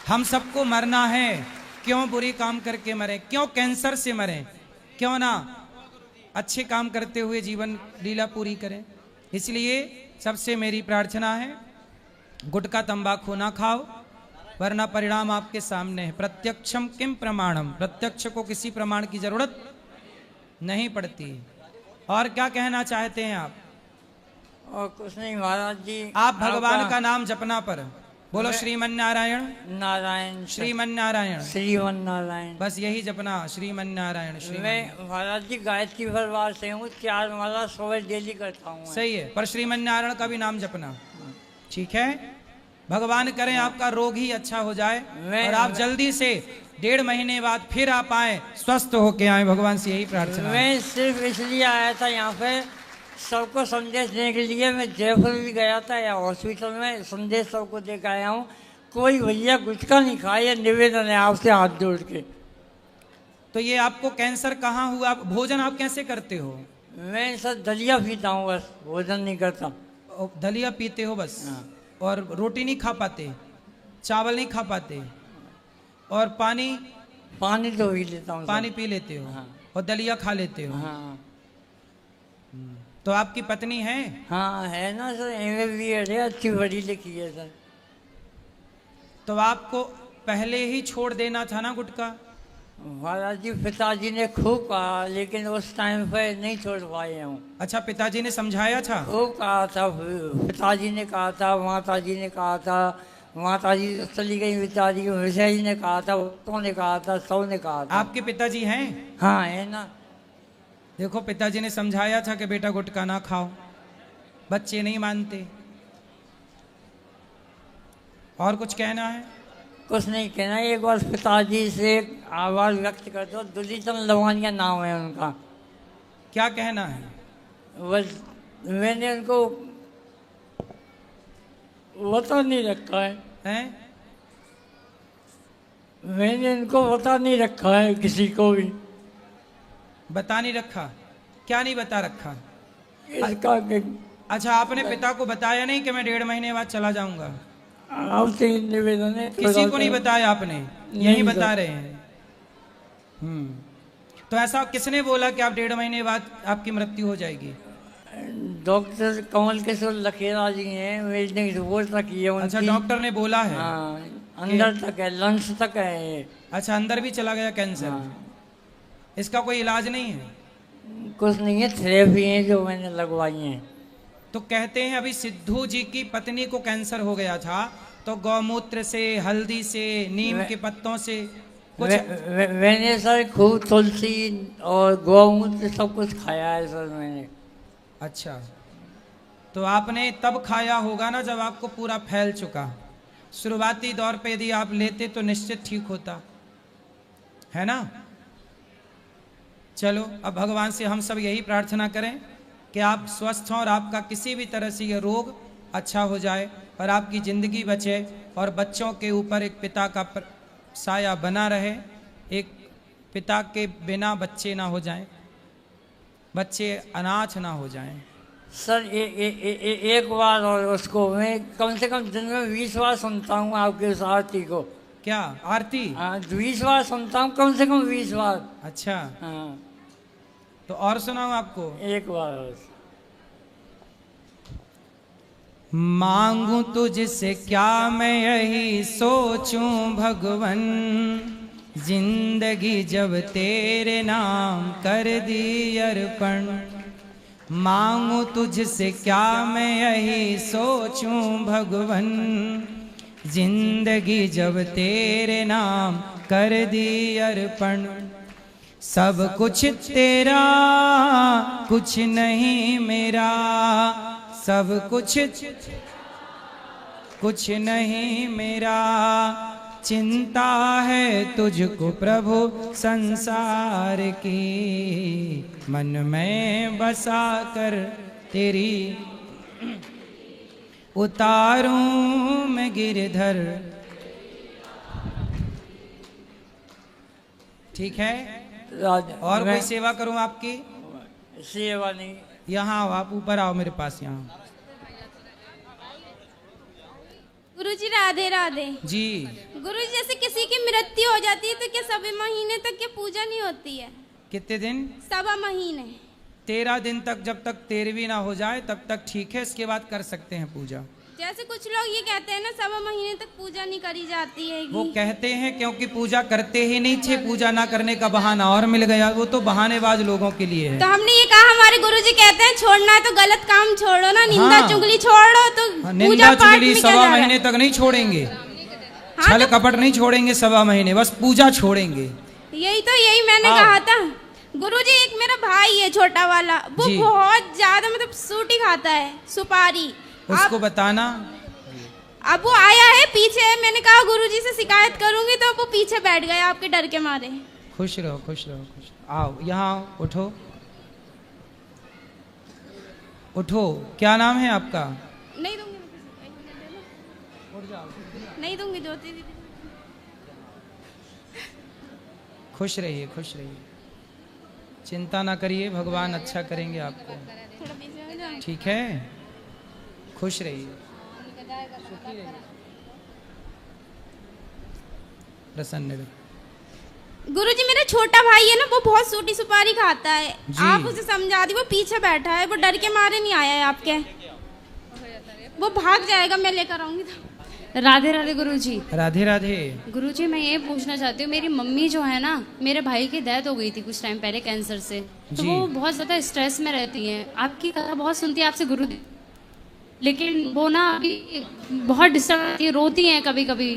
हम सबको मरना है, क्यों बुरे काम करके मरें, क्यों कैंसर से मरें, क्यों ना अच्छे काम करते हुए जीवन लीला पूरी करें। इसलिए सबसे मेरी प्रार्थना है, गुटखा तंबाकू ना खाओ, वरना परिणाम आपके सामने है। प्रत्यक्षम किम प्रमाणम, प्रत्यक्ष को किसी प्रमाण की जरूरत नहीं पड़ती। और क्या कहना चाहते हैं आप? और कुछ नहीं महाराज जी। आप भगवान का नाम जपना पर बोलो श्रीमन नारायण नारायण श्रीमन नारायण श्रीमन नारायण। बस यही जपना, श्रीमन नारायण श्रीमन। मैं महाराज जी गायत्री परिवार से हूँ, 4 माला सुबह डेली करता हूँ। सही है, पर श्रीमन नारायण का भी नाम जपना, ठीक है। भगवान करें आपका रोग ही अच्छा हो जाए और आप जल्दी से 1.5 महीने बाद फिर आप आए, स्वस्थ होके आए, भगवान से यही प्रार्थना। मैं सिर्फ इसलिए आया था यहाँ पे सबको संदेश देने के लिए। मैं जयपुर भी गया था, या हॉस्पिटल में संदेश सबको दे के आया हूँ। कोई भैया गुटखा नहीं खाए, निवेदन है आपसे हाथ जोड़ के। तो ये आपको कैंसर कहाँ हुआ? भोजन आप कैसे करते हो? मैं सर दलिया पीता हूँ, बस भोजन नहीं करता। दलिया पीते हो बस? और रोटी नहीं खा पाते, चावल नहीं खा पाते, और पानी? पानी तो पी लेता हूँ। पानी पी लेते हो? हाँ। और दलिया खा लेते हो? हाँ। तो आपकी पत्नी है? हाँ है ना सर, MBA है, अच्छी पढ़ी लिखी है सर। तो आपको पहले ही छोड़ देना था ना गुटखा? महाराज जी पिताजी ने खूब कहा, लेकिन उस टाइम पे नहीं छोड़ पाए हूँ। अच्छा, पिताजी ने समझाया था? खूब कहा था, पिताजी ने कहा था, माता जी ने कहा था, माता जी चली गई पिताजी, विजय जी ने कहा था, भक्तों ने कहा था, सब ने कहा था। आपके पिताजी हैं? हाँ है ना। देखो, पिताजी ने समझाया था कि बेटा गुटखा ना खाओ, बच्चे नहीं मानते। और कुछ कहना है? कुछ नहीं कहना, एक बार पिताजी से आवाज व्यक्त कर दो। दुलीचंद लवानिया नाम है उनका। क्या कहना है? बस मैंने उनको बता नहीं रखा है। हैं? मैंने इनको बता नहीं रखा है किसी को भी। बता नहीं रखा? क्या नहीं बता रखा? इसका अच्छा, आपने पिता को बताया नहीं कि मैं 1.5 महीने बाद चला जाऊंगा? आपसे निवेदन है, किसी को नहीं बताया आपने? यही बता रहे हैं। तो ऐसा किसने बोला कि आप 1.5 महीने बाद आपकी मृत्यु हो जाएगी? डॉक्टर कमल किशोर लखेरा जी हैं, मेरी रिपोर्ट रखी है उनकी। अच्छा, डॉक्टर ने बोला है? हाँ, अंदर तक है, लंग्स तक है। अच्छा, अंदर भी चला गया कैंसर? हाँ। इसका कोई इलाज नहीं है? कुछ नहीं है, थेरेपी है जो मैंने लगवाई है। तो कहते हैं अभी सिद्धू जी की पत्नी को कैंसर हो गया था, तो गौमूत्र से, हल्दी से, नीम के पत्तों से कुछ मैंने सर खूब तुलसी और गौमूत्र सब कुछ खाया है सर मैंने। अच्छा, तो आपने तब खाया होगा ना जब आपको पूरा फैल चुका। शुरुआती दौर पे यदि आप लेते तो निश्चित ठीक होता है ना। चलो, अब भगवान से हम सब यही प्रार्थना करें कि आप स्वस्थ हों और आपका किसी भी तरह से ये रोग अच्छा हो जाए और आपकी ज़िंदगी बचे और बच्चों के ऊपर एक पिता का साया बना रहे। एक पिता के बिना बच्चे ना हो जाएं, बच्चे अनाथ ना हो जाएं। सर एक बार और उसको मैं कम से कम दिन में 20 बार सुनता हूँ आपके उस आरती को। क्या आरती? हाँ, 20 बार सुनता हूँ, कम से कम 20 बार। अच्छा। हाँ, तो और सुनाऊं आपको? एक बार और। मांगू तुझसे क्या मैं यही सोचूं भगवन, जिंदगी जब तेरे नाम कर दी अर्पण। मांगू तुझसे क्या मैं यही सोचूं भगवन, जिंदगी जब तेरे नाम कर दी अर्पण। सब कुछ तेरा कुछ नहीं मेरा, सब कुछ नहीं मेरा। चिंता है तुझको प्रभु संसार की, मन में बसा कर तेरी उतारूं मैं गिरधर। ठीक है? और कोई सेवा करूं आपकी? सेवा नहीं। यहाँ आओ, आप ऊपर आओ मेरे पास यहाँ। गुरुजी राधे राधे। जी। गुरुजी, जैसे किसी की मृत्यु हो जाती है तो क्या सवा महीने तक क्या पूजा नहीं होती है? कितने दिन? सवा महीने। 13 दिन तक, जब तक 13वीं ना हो जाए तब तक ठीक है, इसके बाद कर सकते हैं पूजा। जैसे कुछ लोग ये कहते हैं ना 7 महीने तक पूजा नहीं करी जाती है। वो कहते हैं क्योंकि पूजा करते ही नहीं थे, पूजा ना करने का बहाना और मिल गया। वो तो बहानेबाज लोगों के लिए है। तो हमने ये कहा, हमारे गुरुजी कहते हैं छोड़ना है तो गलत काम छोड़ो ना, निंदा चुगली छोड़ो। तो निंदा चुगली 1.25 महीने तक नहीं छोड़ेंगे, छल कपट नहीं छोड़ेंगे 1.25 महीने, बस पूजा छोड़ेंगे। यही मैंने कहा था। गुरुजी एक मेरा भाई है छोटा वाला, वो बहुत ज्यादा मतलब सूटी खाता है, सुपारी। उसको बताना। अब वो आया है पीछे, मैंने कहा गुरुजी से शिकायत करूंगी, तो वो पीछे बैठ गए आपके डर के मारे। खुश रहो, खुश रहो, खुश। आओ यहाँ उठो, उठो। क्या नाम है आपका? नहीं दूंगी, नहीं दूंगी ज्योति दीदी। खुश रहिए, खुश रहिए, चिंता ना करिए, भगवान अच्छा करेंगे आपको। ठीक है, खुश रहिए, प्रसन्न रहिए। गुरुजी मेरा छोटा भाई है ना, वो बहुत सूटी सुपारी खाता है, आप उसे समझा दी। वो पीछे बैठा है, वो डर के मारे नहीं आया है आपके, वो भाग जाएगा, मैं लेकर आऊंगी। राधे राधे गुरुजी। राधे राधे। गुरुजी मैं ये पूछना चाहती हूँ, मेरी मम्मी जो है ना, मेरे भाई की डेथ हो गई थी कुछ टाइम पहले कैंसर से, तो वो बहुत ज़्यादा स्ट्रेस में रहती हैं। आपकी कथा बहुत सुनती है आपसे गुरु, लेकिन वो ना अभी बहुत डिस्टर्ब रहती है, रोती हैं कभी कभी।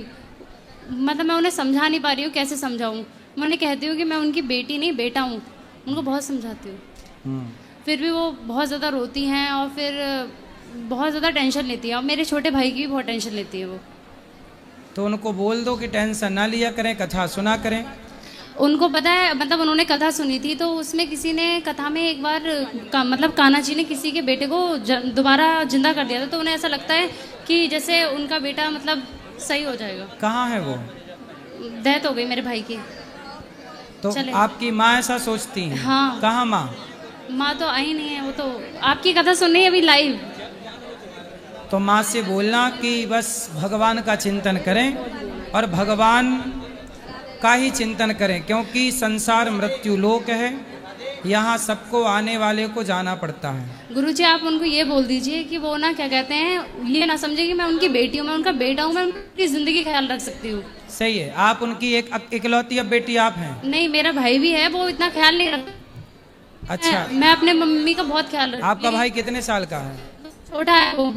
मतलब मैं उन्हें समझा नहीं पा रही हूँ, कैसे समझाऊँ। मैं उन्हें कहती हूँ कि मैं उनकी बेटी नहीं बेटा हूँ, उनको बहुत समझाती हूँ, फिर भी वो बहुत ज़्यादा रोती हैं और फिर बहुत ज़्यादा टेंशन लेती है। और मेरे छोटे भाई की भी बहुत टेंशन लेती है वो। तो उनको बोल दो कि टेंशन ना लिया करें, कथा सुना करें। उनको पता है, मतलब उन्होंने कथा सुनी थी, तो उसमें किसी ने कथा में एक बार मतलब कान्हा जी ने किसी के बेटे को दोबारा जिंदा कर दिया था, तो उन्हें ऐसा लगता है कि जैसे उनका बेटा मतलब सही हो जाएगा। कहाँ है वो? डेथ हो गई मेरे भाई की। तो आपकी माँ ऐसा सोचती है? हाँ। कहाँ माँ? माँ तो आई नहीं है, वो तो आपकी कथा सुन रही है अभी लाइव। तो माँ से बोलना कि बस भगवान का चिंतन करें और भगवान का ही चिंतन करें, क्योंकि संसार मृत्यु लोक है, यहाँ सबको आने वाले को जाना पड़ता है। गुरुजी आप उनको ये बोल दीजिए कि वो ना क्या कहते हैं, ये ना समझे कि मैं उनकी बेटी हूँ, मैं उनका बेटा हूँ, मैं उनकी जिंदगी ख्याल रख सकती हूँ। सही है, आप उनकी एक इकलौती अब बेटी आप हैं। नहीं, मेरा भाई भी है, वो इतना ख्याल नहीं रखता। अच्छा। मैं अपने मम्मी का बहुत ख्याल रखती हूँ। आपका भाई कितने साल का है? छोटा है वो।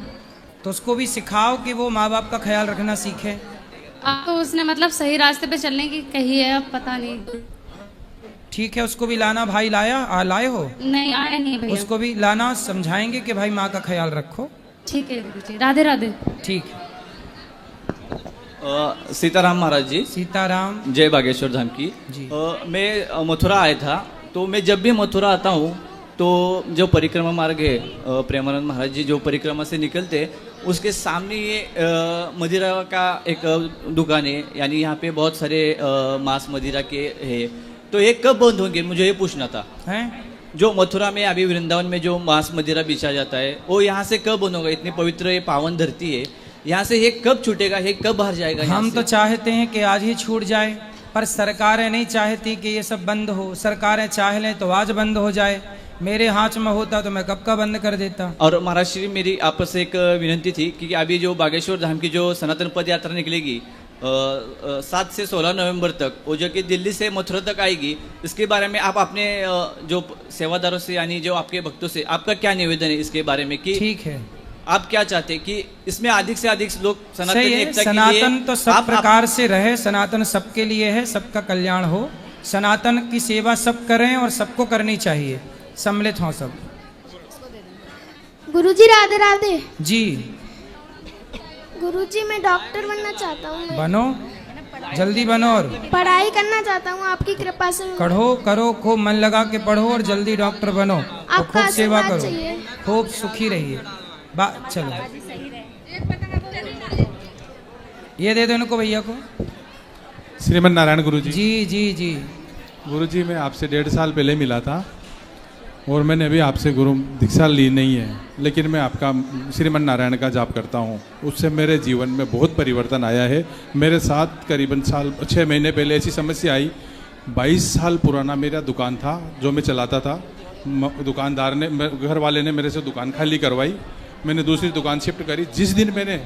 तो उसको भी सिखाओ कि वो माँ बाप का ख्याल रखना सीखे। अब तो उसने मतलब सही रास्ते पे चलने की कही है, अब पता नहीं। ठीक है, उसको भी लाना। भाई लाए हो? नहीं, आया नहीं भैया। उसको भी लाना, समझाएंगे कि भाई माँ का ख्याल रखो। ठीक है गुरुजी, राधे राधे। ठीक है। सीताराम महाराज जी। सीताराम। जय बागेश्वर धाम की जी। मैं मथुरा आया था, तो मैं जब भी मथुरा आता हूँ तो जो परिक्रमा मार्ग है, प्रेमानंद महाराज जी जो परिक्रमा से निकलते, उसके सामने ये मदिरा का एक दुकान है, यानी यहाँ पे बहुत सारे मांस मदिरा के है, तो ये कब बंद होंगे, मुझे ये पूछना था। हैं? जो मथुरा में अभी वृंदावन में जो मांस मदिरा बेचा जाता है, वो यहाँ से कब बंद होगा? इतनी पवित्र ये पावन धरती है, यहाँ से ये कब छूटेगा, ये कब बाहर जाएगा? हम तो चाहते हैं कि आज ही छूट जाए, पर सरकारें नहीं चाहती कि ये सब बंद हो। सरकारें चाह लें तो आज बंद हो जाए, मेरे हाथ में होता तो मैं कब का बंद कर देता। और महाराज श्री मेरी आपस से एक विनंती थी कि अभी जो बागेश्वर धाम की जो सनातन पद यात्रा निकलेगी 7 से 16 नवंबर तक, वो जो कि दिल्ली से मथुरा तक आएगी, इसके बारे में आप अपने जो सेवादारों से यानी जो आपके भक्तों से आपका क्या निवेदन है इसके बारे में कि ठीक है आप क्या चाहते हैं कि इसमें अधिक से अधिक लोग सनातन एकता के लिए सनातन तो सब प्रकार से रहे, सनातन सबके लिए है, सबका कल्याण हो, सनातन की सेवा सब करें और सबको करनी चाहिए, सम्मिलित हों सब। गुरुजी राधे राधे। जी गुरुजी मैं डॉक्टर बनना चाहता हूँ। बनो, जल्दी बनो और पढ़ाई करना चाहता हूँ, आपकी कृपा से। करो, खूब मन लगा के पढ़ो और जल्दी डॉक्टर बनो, और खूब सेवा करो, खूब सुखी रहिए। चलो ये दे दो इनको भैया को। श्रीमन नारायण गुरुजी। जी जी जी। गुरुजी मैं आपसे 1.5 साल पहले मिला था और मैंने अभी आपसे गुरु दीक्षा ली नहीं है, लेकिन मैं आपका श्रीमन नारायण का जाप करता हूँ, उससे मेरे जीवन में बहुत परिवर्तन आया है। मेरे साथ करीबन 6 महीने पहले ऐसी समस्या आई। 22 साल पुराना मेरा दुकान था जो मैं चलाता था, दुकानदार ने, घर वाले ने मेरे से दुकान खाली करवाई मैंने दूसरी दुकान शिफ्ट करी। जिस दिन मैंने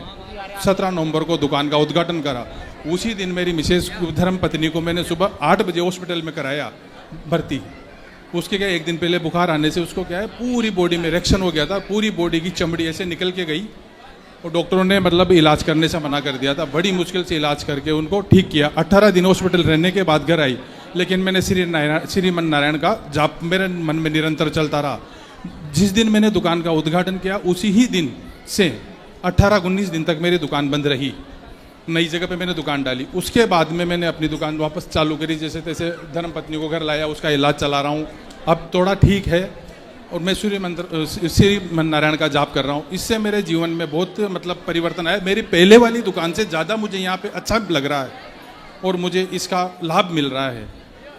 17 नवंबर को दुकान का उद्घाटन करा, उसी दिन मेरी मिसेज धर्म पत्नी को मैंने सुबह 8 बजे हॉस्पिटल में कराया भर्ती। उसके क्या एक दिन पहले बुखार आने से उसको क्या है पूरी बॉडी में रिएक्शन हो गया था, पूरी बॉडी की चमड़ी ऐसे निकल के गई और डॉक्टरों ने मतलब इलाज करने से मना कर दिया था। बड़ी मुश्किल से इलाज करके उनको ठीक किया। 18 दिन हॉस्पिटल रहने के बाद घर आई, लेकिन मैंने श्रीमन नारायण का जाप मेरे मन में निरंतर चलता रहा। जिस दिन मैंने दुकान का उद्घाटन किया उसी ही दिन से 18-19 दिन तक मेरी दुकान बंद रही। नई जगह पे मैंने दुकान डाली। उसके बाद में मैंने अपनी दुकान वापस चालू करी, जैसे तैसे धर्म पत्नी को घर लाया, उसका इलाज चला रहा हूँ। अब थोड़ा ठीक है और मैं श्रीमन नारायण का जाप कर रहा हूँ। इससे मेरे जीवन में बहुत मतलब परिवर्तन आया। मेरी पहले वाली दुकान से ज़्यादा मुझे यहाँ पे अच्छा लग रहा है और मुझे इसका लाभ मिल रहा है।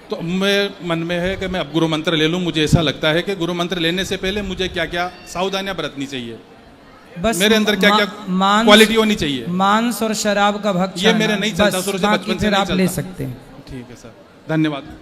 तो मैं मन में है कि मैं अब गुरु मंत्र ले लूँ। मुझे ऐसा लगता है कि गुरु मंत्र लेने से पहले मुझे क्या क्या सावधानियां बरतनी चाहिए, बस मेरे अंदर क्या क्या क्वालिटी होनी चाहिए। मांस और शराब का भक्षण ये मेरे नहीं चलता, शुरू से बचपन से फिर नहीं आप ले चलता। सकते हैं। ठीक है सर, धन्यवाद।